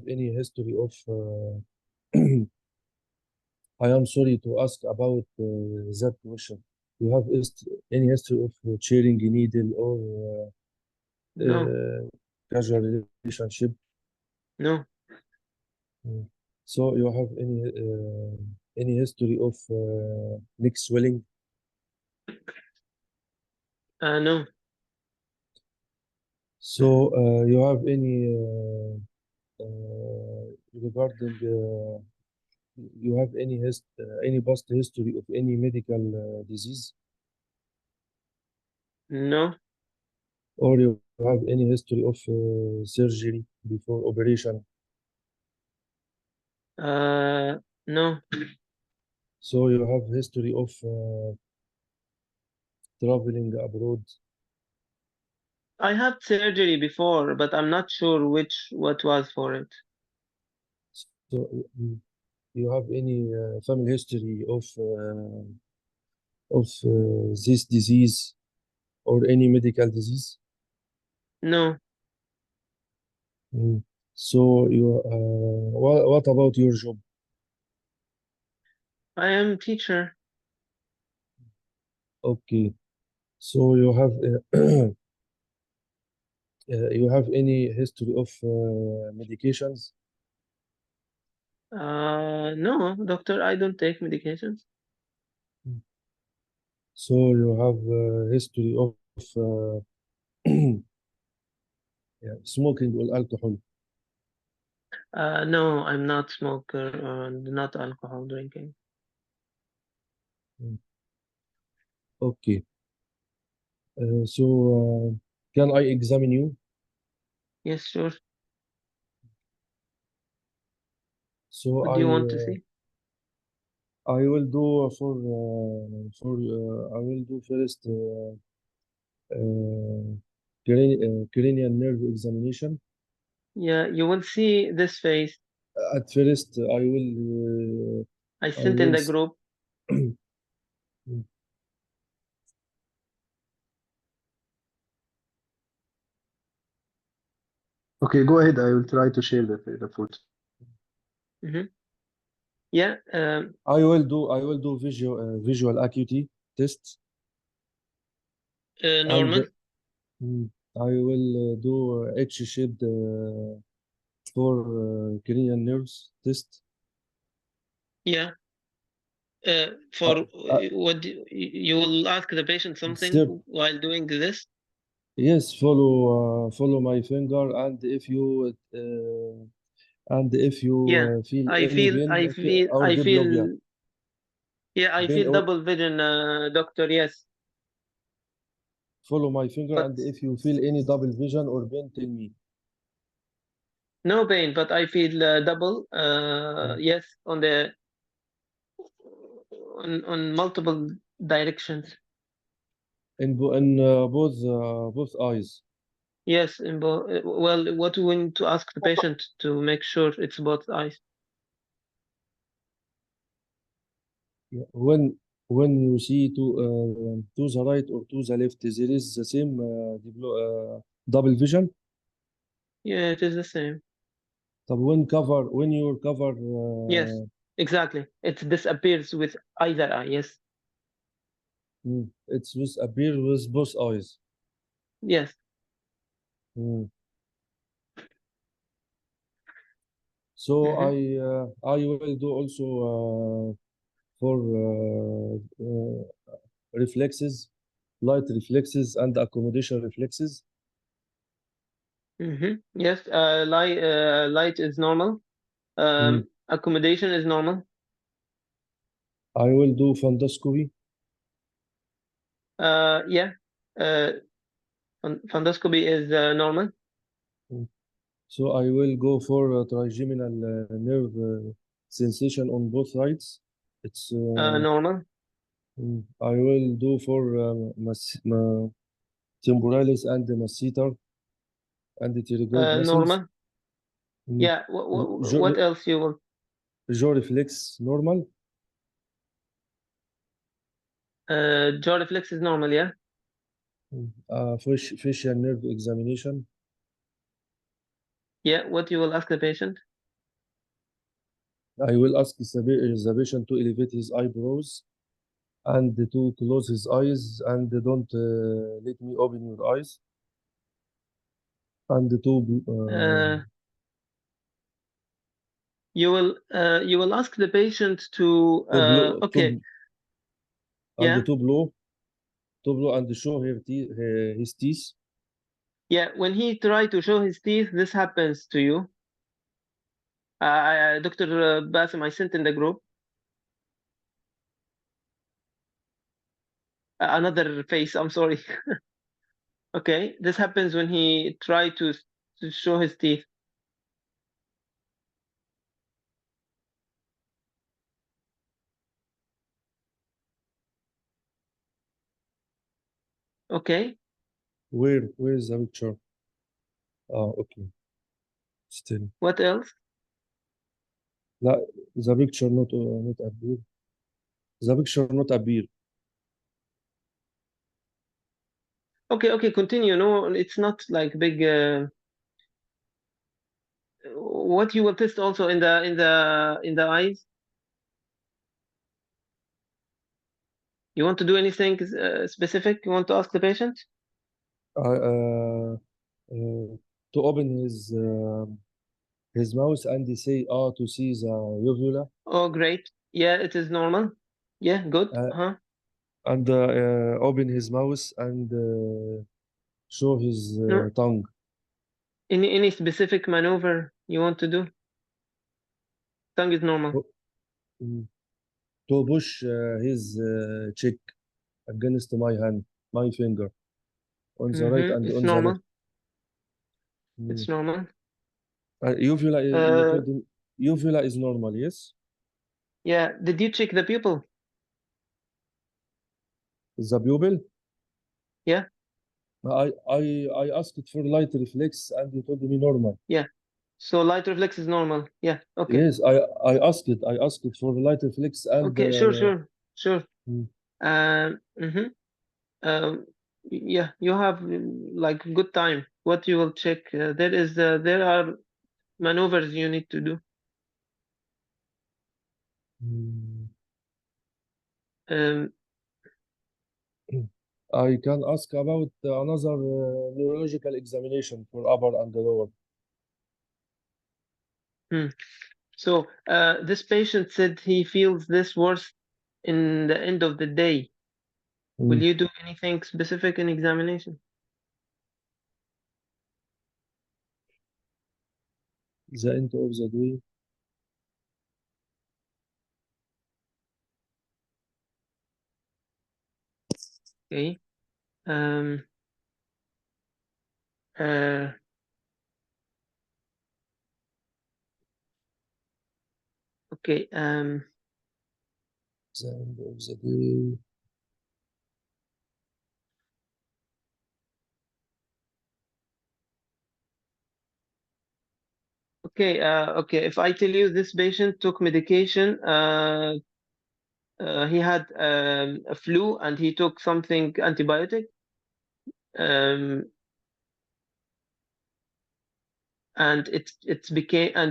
any history of I am sorry to ask about that question. You have any history of sharing a needle or No. casual relationship? No. So, you have any history of neck swelling? No. So, you have any regarding you have any past history of any medical disease, No. or you have any history of surgery before operation? No. So, you have history of traveling abroad. I had surgery before, but I'm not sure what was for it. So, you have any family history of this disease or any medical disease? No. So, what about your job? I am teacher. Okay. So, you have any history of medications? No, doctor, I don't take medications. So, you have history of smoking or alcohol? No, I'm not smoker and not alcohol drinking. Okay. So, can I examine you? Yes, sure. So, What do you want to see? I will do I will do first cranial nerve examination. Yeah, you will see this face. At first, I I sent in will the group. Okay, go ahead. I will try to share the photo. Mhm. Yeah. I will do visual acuity test, and Normal. I will do H-shaped for cranial nerves test. Yeah. For what you will ask the patient something Sir. while doing this? Yes, follow my finger, and if you Yeah, feel I any feel, pain I feel, or I diplopia, feel, yeah, I pain feel or double vision, doctor, yes. follow my finger, But and if you feel any double vision or pain, tell me. no pain, but I feel double, yes, on multiple directions. In both eyes. Yes, well, what we need to ask the patient to make sure it's both eyes. Yeah. When you see to the right or to the left, there is the same double vision. Yeah, it is the same. طب when you cover Yes, exactly. It disappears with either eye. Yes. it's with appear with both eyes. Yes. So I will do also for reflexes, light reflexes and accommodation reflexes. Yes. Light is normal. Accommodation is normal. I will do fundoscopy. Yeah. Fundoscopy is normal. So I will go for trigeminal nerve sensation on both sides. It's Normal. I will do for temporalis and masseter and the pterygoid muscles. Normal. Yeah. What else you will? Jaw reflex normal. Jaw reflex is normal. Yeah. Facial nerve examination. Yeah. What you will ask the patient? I will ask the patient to elevate his eyebrows and to close his eyes and don't let me open your eyes. And to you will ask the patient to blow, okay. And Yeah. to blow and show his teeth. Yeah, when he tried to show his teeth, this happens to you. Dr. Basim, I sent in the group another face. I'm sorry. Okay, this happens when he tried to show his teeth. Okay. Where is the picture? Okay. Still. What else? The picture not appear. The picture not appear. Okay, continue. No, it's not like big. What you will test also in the eyes? You want to do anything specific? You want to ask the patient? To open his mouth and say to see the uvula. Oh, great. Yeah, it is normal. Yeah, good. And open his mouth and show his tongue. Any specific maneuver you want to do? Tongue is normal. To push his cheek against my finger, on the right and It's on normal. the left. It's normal. Uvula, you told him, uvula is normal, yes? Yeah. Did you check the pupil? The pupil? Yeah. I asked for light reflex and you told me normal. Yeah. So light reflex is normal. Yeah. Okay. Yes, I asked for light reflex and okay. Sure. Yeah, you have like good time. What you will check? There are maneuvers you need to do. I can ask about another neurological examination for upper and lower. So this patient said he feels this worse in the end of the day. Will you do anything specific in examination? The end of the day. Okay. Okay. The end of the day. Okay. Okay. If I tell you this patient took medication, he had a flu and he took something antibiotic. And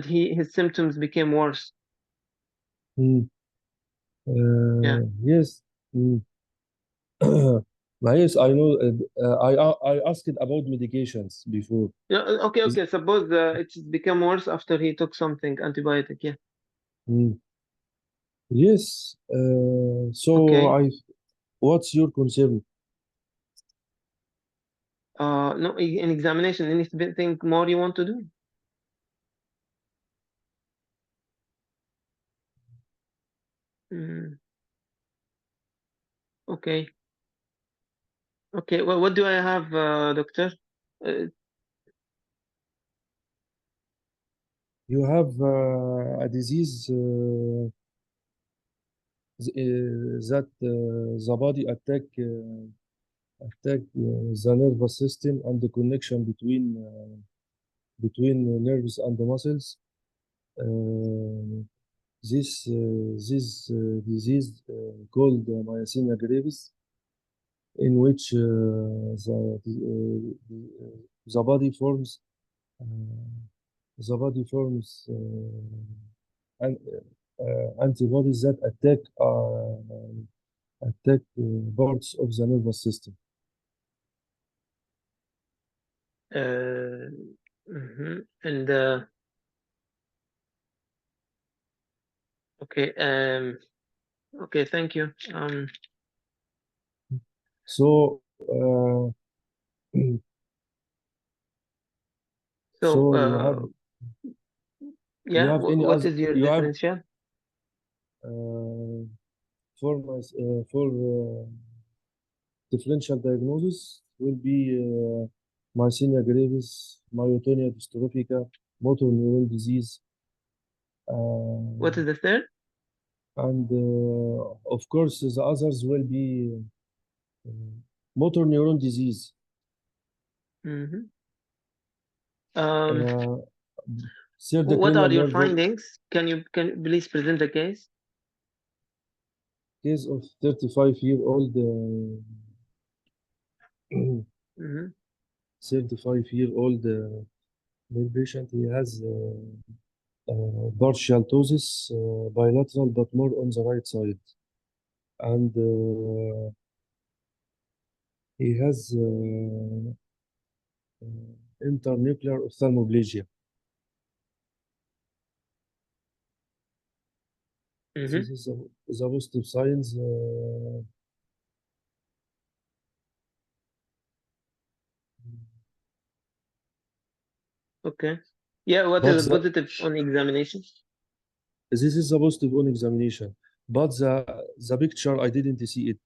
his symptoms became worse. Yeah. Yes. Yes, I know. I asked about medications before. Yeah. Okay. Okay. Suppose it's become worse after he took something antibiotic. Yeah. Yes. So Okay. what's your concern? No, in examination, anything more you want to do? Okay. Okay. Well, what do I have, doctor? You have a disease that the body attack the nervous system and the connection between nerves and the muscles. This disease called myasthenia gravis, in which the body forms antibodies that attack parts of the nervous system. And okay. Okay. Thank you. So So you have yeah. any What other is your you have differential? for differential diagnosis will be myasthenia gravis, myotonia dystrophica, motor neuron disease, What is the third? and of course the others will be motor neuron disease. What are your nerve findings? Can you please present the case? Case of 35-year-old 35-year-old male patient. He has partial ptosis, bilateral, but more on the right side, and he has internuclear ophthalmoplegia. This is the positive signs. Okay. Yeah. What But is the positive on examination? This is the positive on examination, but the picture I didn't see it.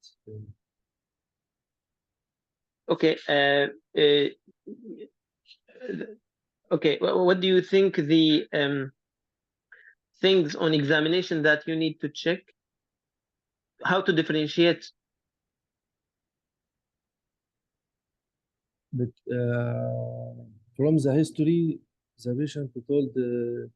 Okay. Okay. What do you think the things on examination that you need to check? How to differentiate? But from the history, the patient told the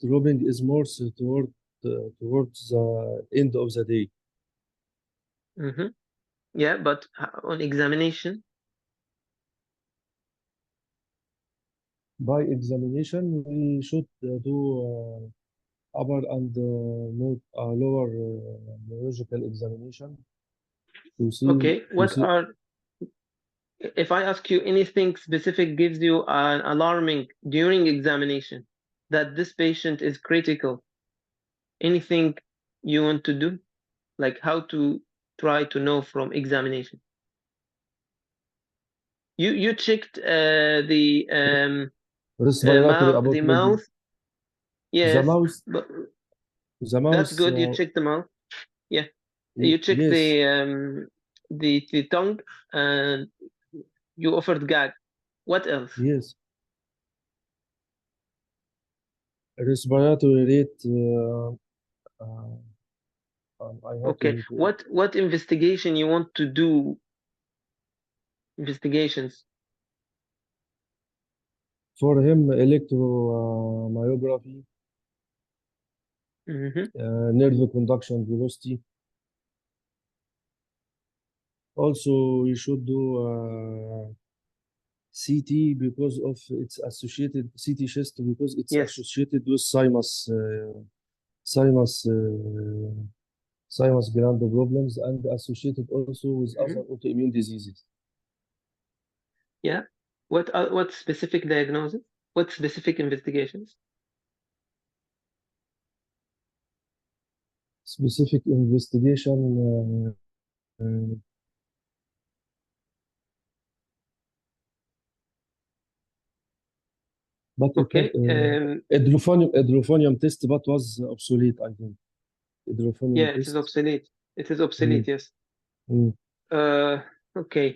dropping is more towards the end of the day. Yeah, but on examination? By examination, we should do upper and lower neurological examination to see. Okay, if I ask you anything specific gives you an alarming during examination that this patient is critical, anything you want to do? Like how to try to know from examination? You checked the respiratory about the mouth. Yes, the mouse. but The that's mouse. good. You checked the mouth. Yeah, you checked Yes. the tongue, and you offered gag. What else? Yes. Respiratory rate. I have Okay. to What investigation you want to do? Investigations. for him, electromyography, nerve conduction velocity. Also, we should do CT because of its associated CT chest because it's Yes. associated with sinus gland problems and associated also with other autoimmune diseases. Yeah. What specific diagnosis? What specific investigations? Specific investigation. But Okay. hydrophonium test, but was obsolete, I think. Hydrophonium Yeah, test. it is obsolete. It is obsolete. Yes. Okay.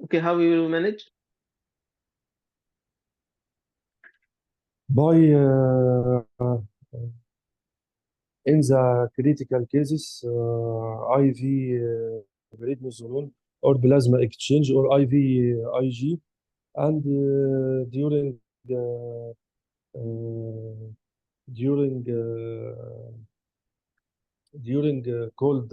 Okay, how we will manage? By in the critical cases, IV prednisolone or plasma exchange or IV IG, and during cold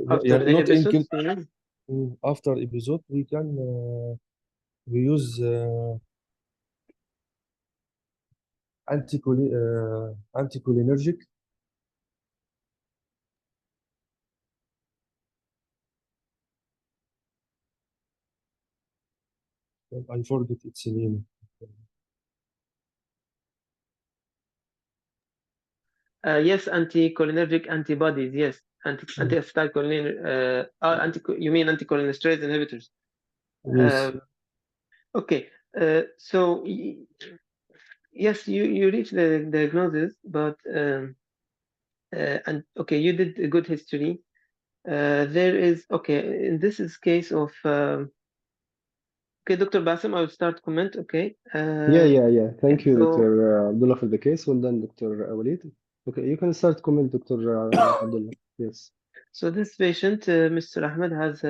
After the not in episodes, after episode we can we use anticholinergic. I forget its name. yes, anticholinergic antibodies. Yes, anti-acetylcholine. You mean anticholinesterase inhibitors? Yes. Okay. So yes, you reach the diagnosis, but and okay, you did a good history. There is okay. In this is case of okay, Dr. Bassem, I will start comment. Okay. Yeah. Thank you, So, Dr. Abdullah, for the case. Well done, Dr. Walid. Okay, you can start comment, Dr. Abdullah. Yes. so this patient, Mr. Ahmed, has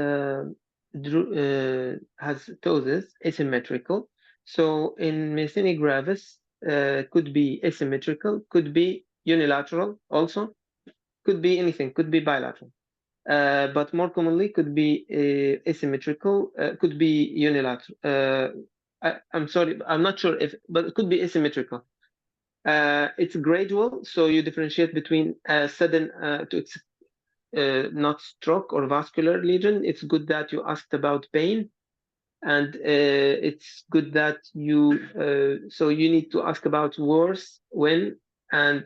ptosis asymmetrical. So in myasthenia gravis, could be asymmetrical, could be unilateral, also could be anything, could be bilateral. But more commonly could be asymmetrical, could be unilateral. I'm sorry, I'm not sure if, but it could be asymmetrical. It's gradual, so you differentiate between sudden not stroke or vascular lesion. It's good that you asked about pain, and it's good that so you need to ask about worse when and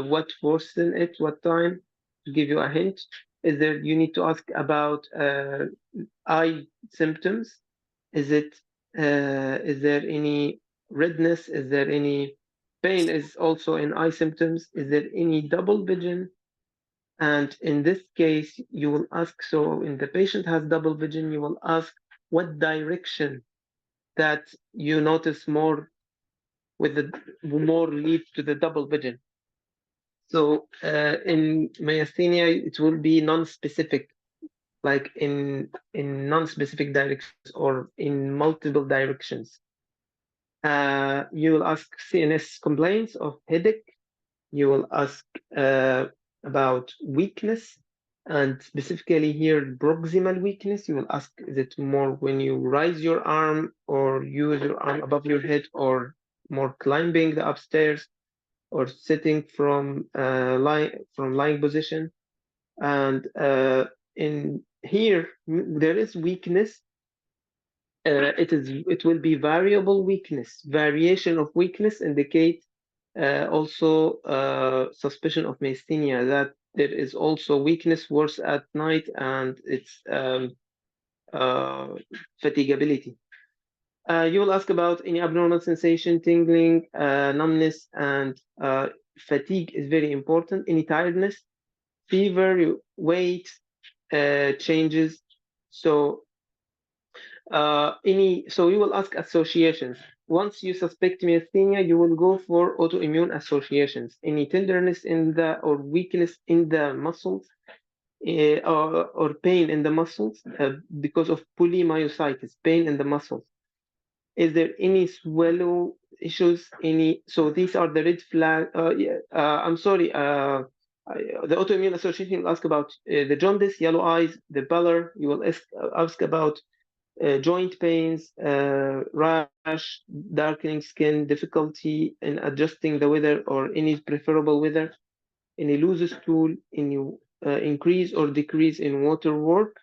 what worsened it, what time, to give you a hint. You need to ask about eye symptoms. Is there any redness? Is there any pain? Is also in eye symptoms. Is there any double vision? And in this case, you will ask, so when the patient has double vision, you will ask what direction that you notice more more lead to the double vision. So in myasthenia, it will be non-specific, like in non-specific directions or in multiple directions. You will ask CNS complaints of headache, You will ask about weakness, and specifically here, proximal weakness. You will ask, is it more when you raise your arm or use your arm above your head, or more climbing the upstairs, or sitting from lying position? And in here, there is weakness. It will be variable weakness. Variation of weakness indicate also suspicion of myasthenia, that there is also weakness worse at night, and it's fatigability. You will ask about any abnormal sensation, tingling, numbness, and fatigue is very important. Any tiredness, fever, weight changes. So you will ask associations. Once you suspect myasthenia, you will go for autoimmune associations. Any tenderness in the or weakness in the muscles, or pain in the muscles because of polymyositis, pain in the muscles. Is there any swallow issues? So these are the red flag. I'm sorry. The autoimmune association will ask about the jaundice, yellow eyes, the pallor. You will ask about joint pains, rash, darkening skin, difficulty in adjusting the weather or any preferable weather, any loose stool, any increase or decrease in water work.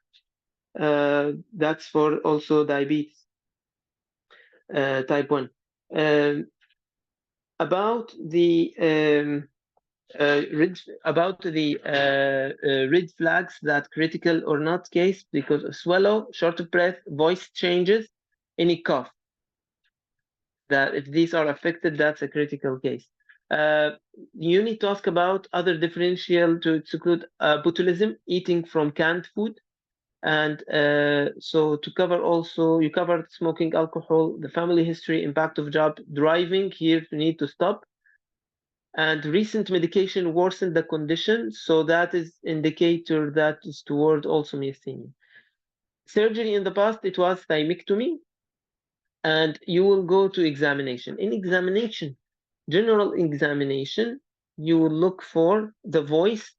That's for also diabetes type 1. About the red flags that critical or not case, because of swallow, short of breath, voice changes, any cough. That if these are affected, that's a critical case. You need to ask about other differential to exclude botulism, eating from canned food. And so to cover also, you covered smoking, alcohol, the family history, impact of job, driving. Here you need to stop. And recent medication worsened the condition, so that is indicator that is toward also myasthenia. Surgery in the past, it was thymectomy, and you will go to examination. In examination, general examination, you will look for the voice,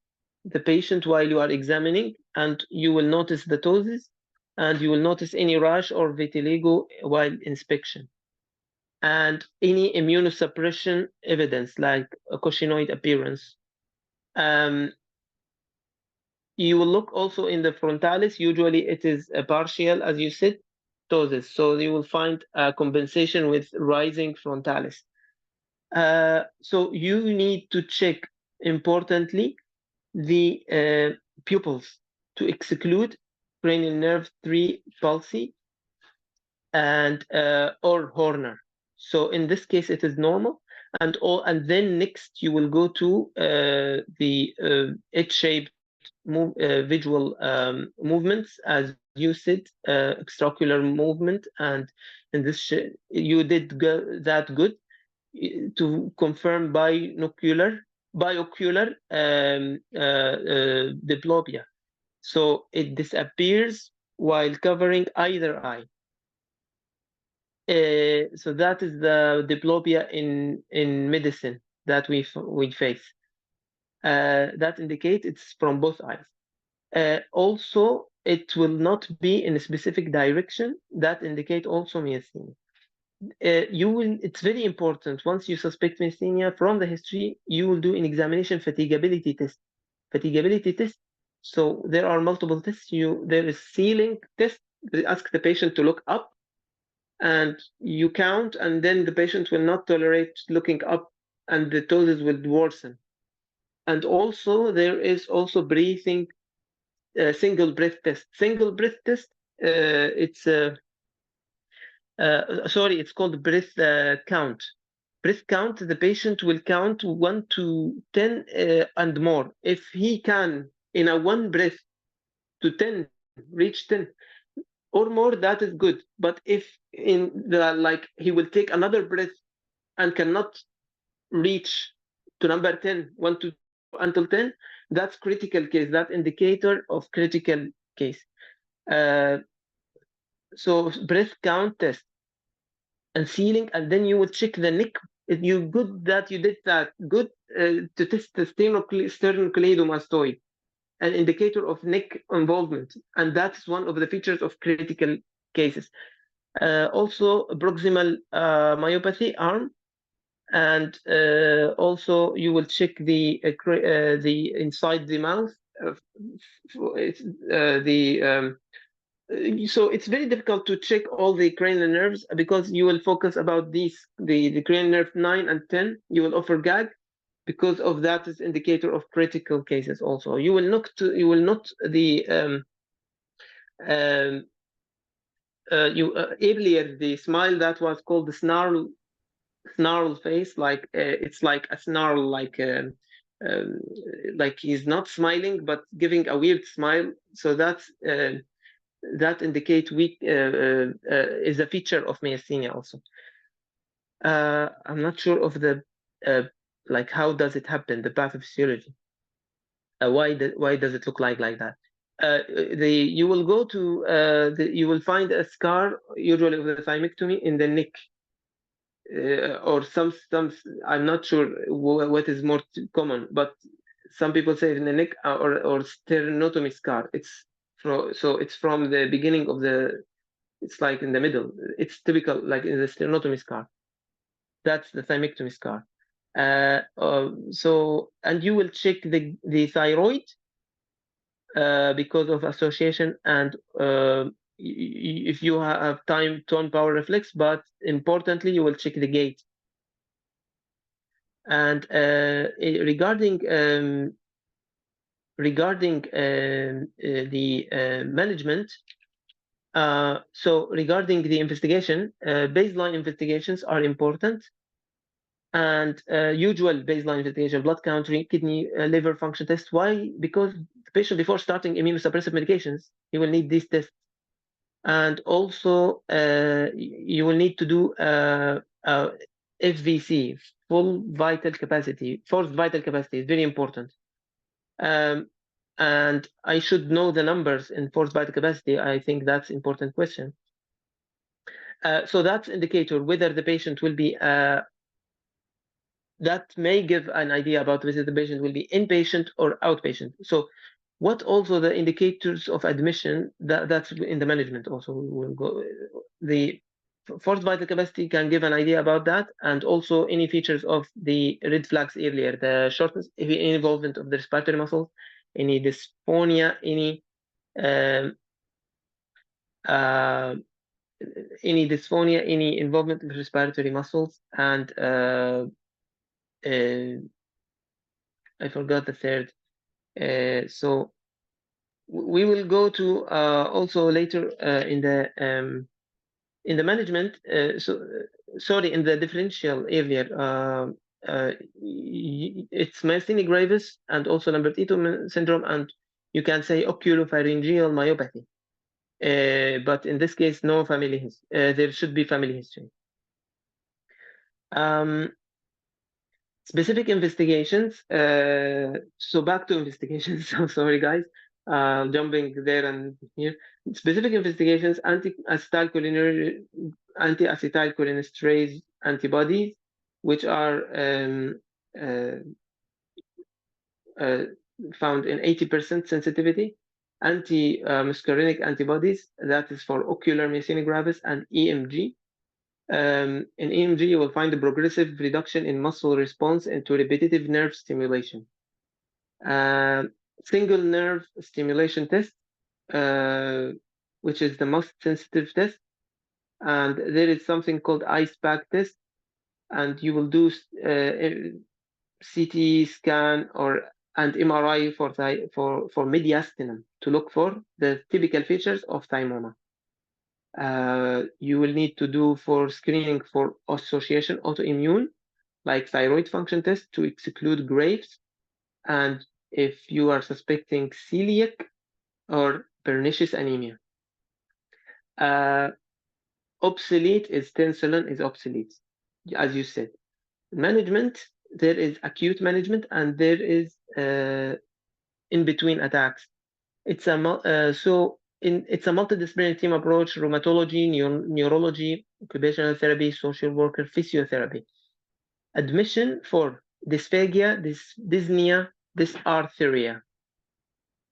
the patient while you are examining, and you will notice the ptosis, and you will notice any rash or vitiligo while inspection. And any immunosuppression evidence like a coccinioid appearance. You will look also in the frontalis. Usually it is a partial, as you said, ptosis. So you will find a compensation with rising frontalis. So you need to check, importantly, the pupils to exclude cranial nerve 3 palsy and or Horner. So in this case, it is normal. And then next you will go to the H-shaped visual movements, as you said, extraocular movement, and in this you did that good to confirm biocular diplopia. So it disappears while covering either eye. So that is the diplopia in medicine that we face. That indicates it's from both eyes. Also, it will not be in a specific direction. That indicate also myasthenia. It's very important, once you suspect myasthenia from the history, you will do an examination fatigability test. Fatigability test. So there are multiple tests. There is ceiling test. They ask the patient to look up, and you count, and then the patient will not tolerate looking up, and the ptosis will worsen. And also there is also breathing, single breath test. Single breath test, it's called breath count. Breath count, the patient will count 1 to 10 and more. If he can, in a one breath to 10, reach 10 or more, that is good. But if he will take another breath and cannot reach to number 10, 1 to until 10, that's critical case. That indicator of critical case. So breath count test and ceiling, and then you will check the neck Good that you did that. Good to test the sternocleidomastoid, an indicator of neck involvement, and that's one of the features of critical cases. Also, proximal myopathy arm, and also you will check the inside the mouth. So it's very difficult to check all the cranial nerves because you will focus about these the cranial nerve 9 and 10. You will offer gag because of that is indicator of critical cases. Also, you will not the earlier the smile that was called the snarl face, like it's like a snarl, like he's not smiling but giving a weird smile. So that's that indicate weak is a feature of myasthenia also. I'm not sure of the like how does it happen, the pathophysiology. Why does it look like that? You will go to you will find a scar usually of the thymectomy in the neck, or some I'm not sure what is more common, but some people say in the neck or sternotomy scar. So it's from the beginning of the, it's like in the middle. It's typical like in the sternotomy scar. That's the thymectomy scar. So, and you will check the thyroid because of association, and if you have time tone power reflex, but importantly you will check the gait. And regarding the management, so regarding the investigation, baseline investigations are important, and usual baseline investigation, blood count, kidney, liver function test. Why? Because the patient, before starting immunosuppressive medications, you will need these tests. And also you will need to do FVC, full vital capacity, forced vital capacity is very important. And I should know the numbers in forced vital capacity. I think that's an important question. So that's indicator whether the patient will be, that may give an idea about whether the patient will be inpatient or outpatient. So what also the indicators of admission, that's in the management also will go. The forced vital capacity can give an idea about that, and also any features of the red flags earlier, the shortness, any involvement of the respiratory muscles, any dysphonia, any involvement of respiratory muscles, and I forgot the third. So we will go to also later in the management. Sorry, in the differential earlier. It's myasthenia gravis and also Lambert-Eaton syndrome, and you can say oculopharyngeal myopathy. But in this case, no family history. There should be family history. Specific investigations. So back to investigations. I'm sorry, guys. Jumping there and here. Specific investigations: anti-acetylcholinesterase antibodies, which are found in 80% sensitivity. Anti-muscarinic antibodies, that is for ocular myasthenia gravis, and EMG. In EMG, you will find a progressive reduction in muscle response to repetitive nerve stimulation. Single nerve stimulation test, which is the most sensitive test. And there is something called IcePack test, and you will do CT scan and MRI for mediastinum to look for the typical features of thymoma. You will need to do for screening for association autoimmune, like thyroid function test to exclude Graves, and if you are suspecting celiac or pernicious anemia. Obsolete is tensilin is obsolete, as you said. Management, there is acute management and there is in between attacks. It's a it's a multidisciplinary team approach: rheumatology, neurology, occupational therapy, social worker, physiotherapy. admission for dysphagia, dyspnea, dysarthria.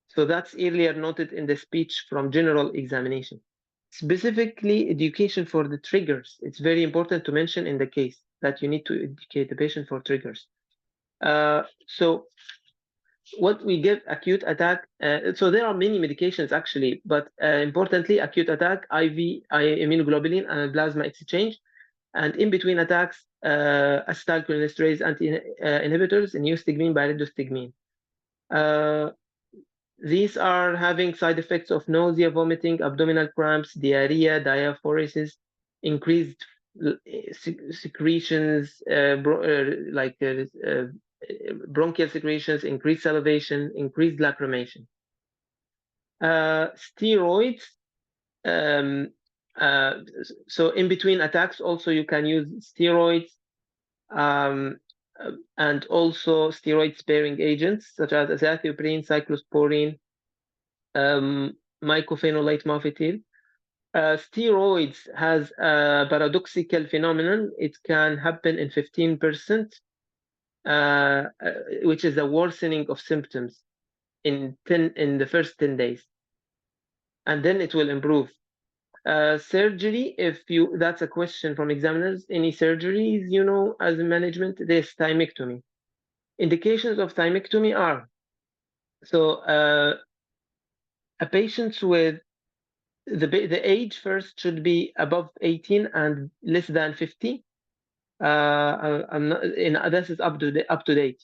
So that's earlier noted in the speech from general examination. Specifically, education for the triggers. It's very important to mention in the case that you need to educate the patient for triggers. So what we give acute attack, so there are many medications actually, but importantly, acute attack, IV immunoglobulin and plasma exchange, and in between attacks, acetylcholinesterase inhibitors, neostigmine, pyridostigmine. These are having side effects of nausea, vomiting, abdominal cramps, diarrhea, diaphoresis, increased secretions, bronchial secretions, increased salivation, increased lacrimation. Steroids. So in between attacks, also you can use steroids, and also steroid-sparing agents such as azathioprine, cyclosporine, mycophenolate mofetil. Steroids has a paradoxical phenomenon. It can happen in 15%, which is a worsening of symptoms in the first 10 days, and then it will improve. Surgery, that's a question from examiners. Any surgeries, as a management, there's thymectomy. Indications of thymectomy are, so a patient with the age first should be above 18 and less than 50. I'm not, this is up to date.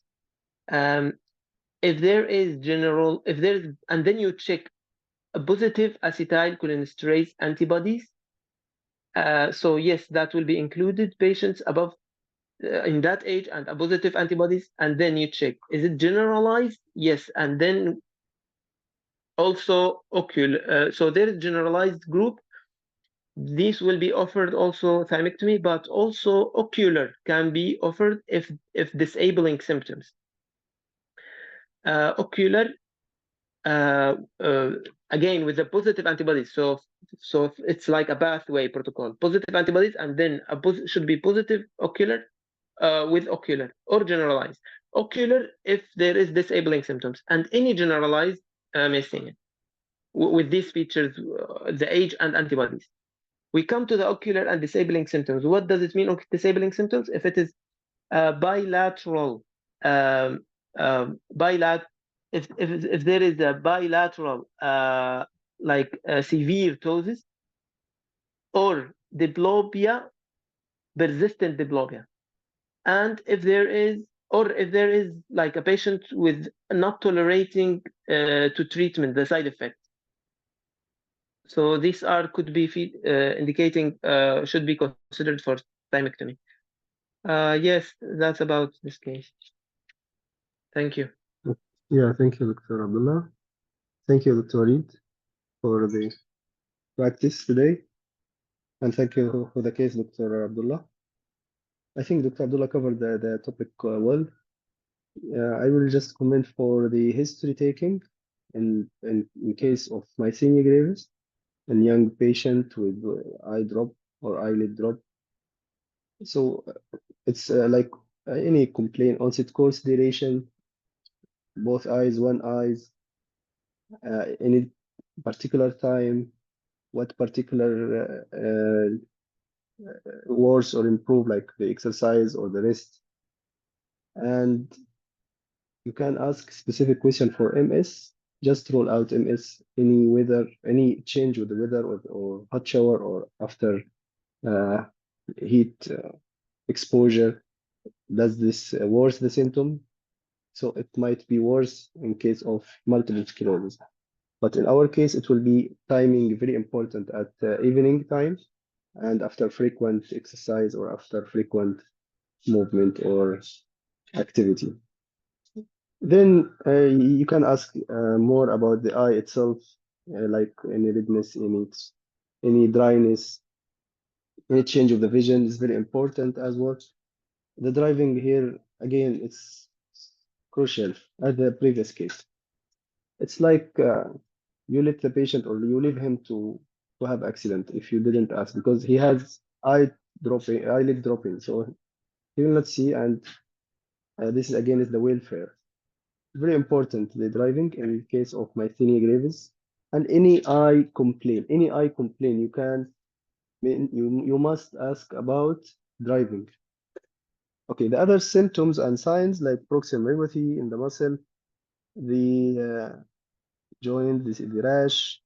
If there is and then you check a positive acetylcholinesterase antibodies. So yes, that will be included. Patients above in that age and a positive antibodies, and then you check, is it generalized? Yes, and then also ocular. So there is generalized group. This will be offered also thymectomy, but also ocular can be offered if disabling symptoms. Ocular, again with the positive antibodies. So it's like a pathway protocol. Positive antibodies, and then should be positive ocular with ocular or generalized. Ocular if there is disabling symptoms, and any generalized myasthenia with these features, the age and antibodies. We come to the ocular and disabling symptoms. What does it mean, disabling symptoms? If it is bilateral, if there is a bilateral, severe ptosis, or diplopia, persistent diplopia, and if there is like a patient with not tolerating to treatment, the side effects. So these could be indicating should be considered for thymectomy. Yes, that's about this case. Thank you. Yeah, thank you, Dr. Abdullah. Thank you, Dr. Walid, for the practice today. And thank you for the case, Dr. Abdullah. I think Dr. Abdullah covered the topic well. I will just comment for the history taking in case of myasthenia gravis in young patient with eye drop or eyelid drop. So it's like any complaint, onset course duration, both eyes, one eyes, any particular time, what particular worse or improve, like the exercise or the rest. And you can ask specific question for MS, just roll out MS, any weather, any change with the weather or hot shower or after heat exposure. Does this worse the symptom? So it might be worse in case of multiple sclerosis. But in our case, it will be timing very important at evening time and after frequent exercise or after frequent movement or activity. Then you can ask more about the eye itself, like any redness, any dryness, any change of the vision is very important as well. The driving here, again, it's crucial as the previous case. It's like you let the patient or you leave him to have accident if you didn't ask, because he has eyelid dropping. So he will not see, and this is again is the welfare. Very important, the driving in case of myasthenia gravis, and any eye complaint, you can you must ask about driving. Okay, the other symptoms and signs like proximal myopathy in the muscle, the joint, the rash,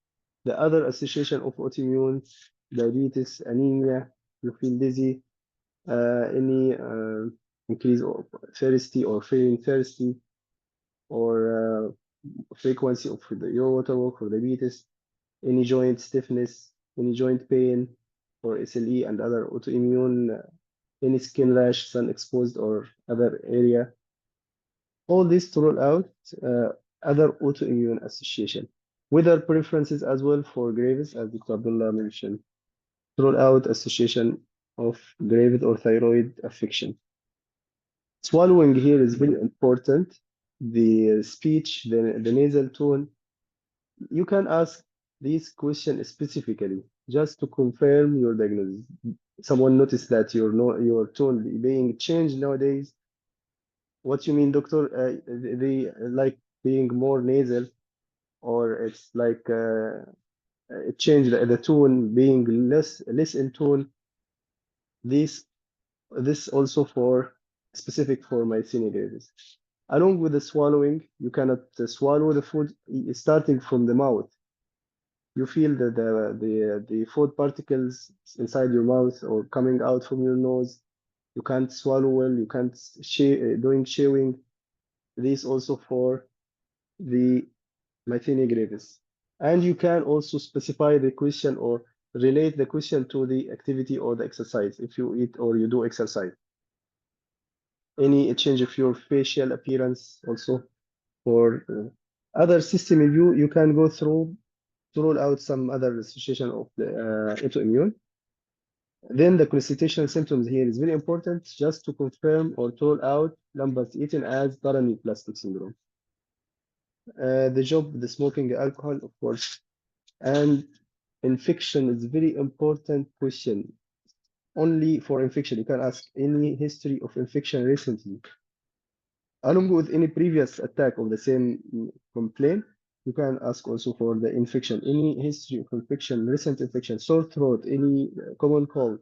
the other association of autoimmune, diabetes, anemia, you feel dizzy, any increase of thirsty or feeling thirsty, or frequency of your water walk or diabetes, any joint stiffness, any joint pain, or SLE and other autoimmune, any skin rash, sun exposed or other area. All this to rule out other autoimmune association. Weather preferences as well for Graves, as Dr. Abdullah mentioned, to rule out association of Graves or thyroid affection. Swallowing here is very important. The speech, the nasal tone. You can ask this question specifically just to confirm your diagnosis. Someone noticed that your tone being changed nowadays. What you mean, doctor? They like being more nasal, or it's like it changed the tone, being less in tone. This also for specific for myasthenia gravis. Along with the swallowing, you cannot swallow the food starting from the mouth. You feel the food particles inside your mouth or coming out from your nose. You can't swallow well. You can't doing chewing. This also for the myasthenia gravis. And you can also specify the question or relate the question to the activity or the exercise if you eat or you do exercise. Any change of your facial appearance also for other system review, you can go through to rule out some other association of the autoimmune. Then the constitutional symptoms here is very important just to confirm or to rule out Lambert Eaton as paraneoplastic syndrome. The job, the smoking, alcohol, of course, and infection is very important question. Only for infection, you can ask any history of infection recently. Along with any previous attack of the same complaint, you can ask also for the infection, any history of infection, recent infection, sore throat, any common cold.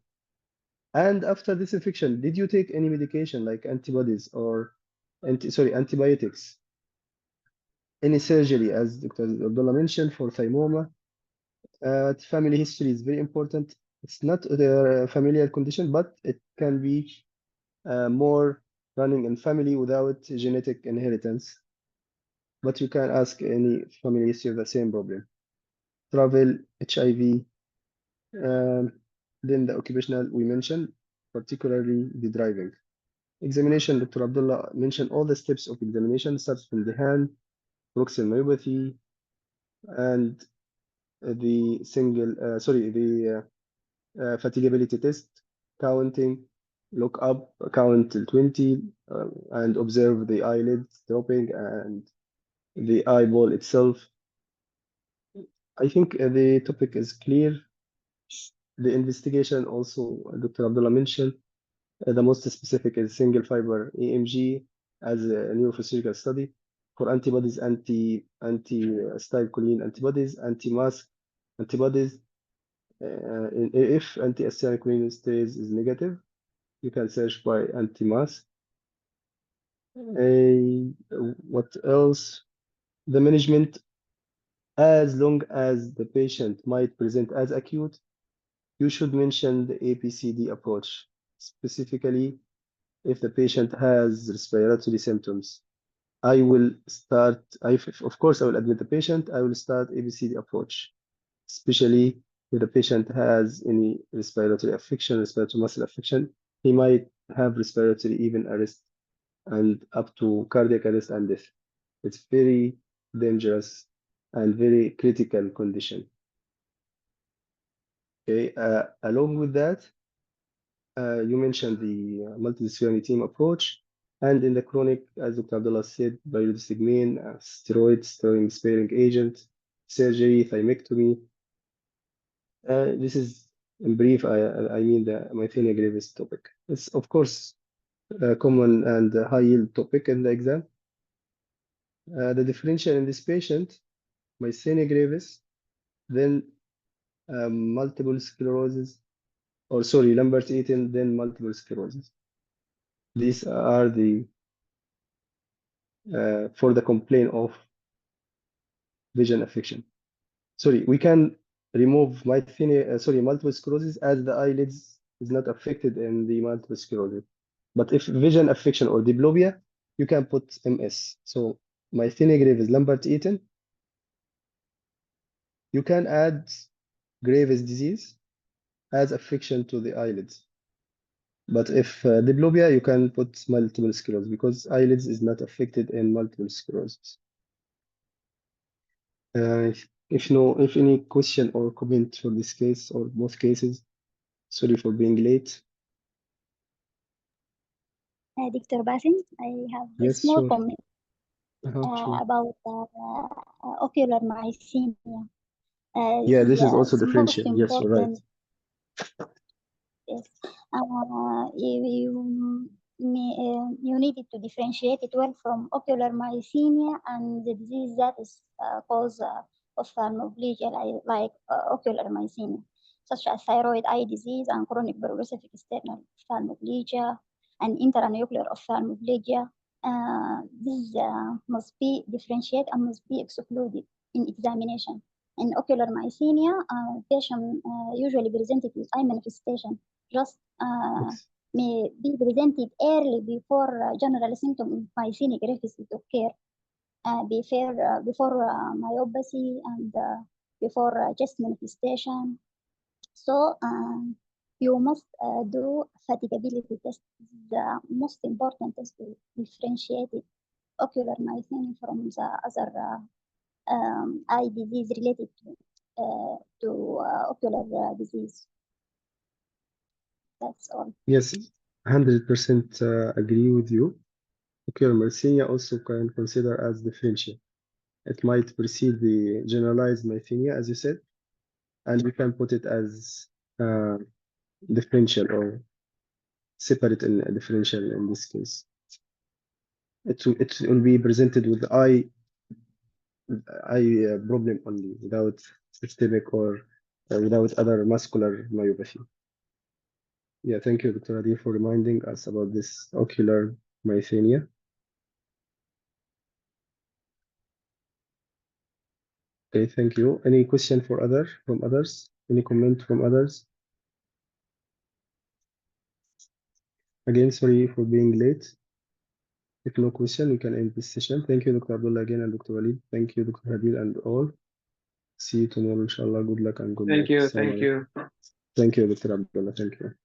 And after this infection, did you take any medication like antibodies or antibiotics? Any surgery, as Dr. Abdullah mentioned, for thymoma. Family history is very important. It's not a familial condition, but it can be more running in family without genetic inheritance. But you can ask any family history of the same problem. Travel, HIV, then the occupational we mentioned, particularly the driving. Examination, Dr. Abdullah mentioned all the steps of examination, starts from the hand, proximal myopathy, and the fatigability test, counting, look up, count till 20, and observe the eyelids dropping and the eyeball itself. I think the topic is clear. The investigation also, Dr. Abdullah mentioned, the most specific is single fiber EMG as a neurophysiological study for antibodies, anti-acetylcholine antibodies, anti-mask antibodies. If anti-acetylcholine stays is negative, you can search by anti-mask. What else? The management, as long as the patient might present as acute, you should mention the ABCD approach, specifically if the patient has respiratory symptoms. I will start, of course, I will admit the patient, I will start ABCD approach, especially if the patient has any respiratory affection, respiratory muscle affection, he might have respiratory even arrest and up to cardiac arrest and death. It's very dangerous and very critical condition. Okay, along with that, you mentioned the multidisciplinary team approach, and in the chronic, as Dr. Abdullah said, pyridostigmine, steroids, steroid-sparing agent, surgery, thymectomy. This is in brief. I mean the myasthenia gravis topic. It's of course common and high yield topic in the exam. The differential in this patient, myasthenia gravis, then multiple sclerosis, or sorry, Lambert-Eaton, then multiple sclerosis. These are the for the complaint of vision affection. Sorry, we can remove multiple sclerosis as the eyelids is not affected in the multiple sclerosis. But if vision affection or diplopia, you can put MS. So myasthenia gravis, Lambert-Eaton. You can add Graves' disease as affection to the eyelids. But if diplopia, you can put multiple sclerosis because eyelids is not affected in multiple sclerosis. If any question or comment for this case or both cases, sorry for being late. Dr. Basim, I have a Yes, small sure. comment Sure. about ocular myasthenia. Yeah, this is also It's most differential. Yes, you're right. important. Yes. You needed to differentiate it well from ocular myasthenia and the disease that is cause ophthalmoplegia, like ocular myasthenia, such as thyroid eye disease and chronic progressive external ophthalmoplegia and intranuclear ophthalmoplegia. These must be differentiated and must be excluded in examination. In ocular myasthenia, patient usually presented with eye manifestation just may be presented early before general symptom of myasthenia gravis occur, before myopathy and before chest manifestation. So you must do fatigability test. The most important test to differentiate ocular myasthenia from the other eye disease related to ocular disease. That's all. Yes, 100% agree with you. Ocular myasthenia also can consider as differential. It might precede the generalized myasthenia, as you said, and we can put it as differential or separate in differential in this case. It will be presented with eye problem only, without systemic or without other muscular myopathy. Yeah, thank you, Dr. Adi, for reminding us about this ocular myasthenia. Okay, thank you. Any question from others? Any comment from others? Again, sorry for being late. If no question, we can end this session. Thank you, Dr. Abdullah again and Dr. Walid. Thank you, Dr. Hadil and all. See you tomorrow, inshallah. Good luck and good night. Thank you. Thank you, Dr. Abdullah. Thank you.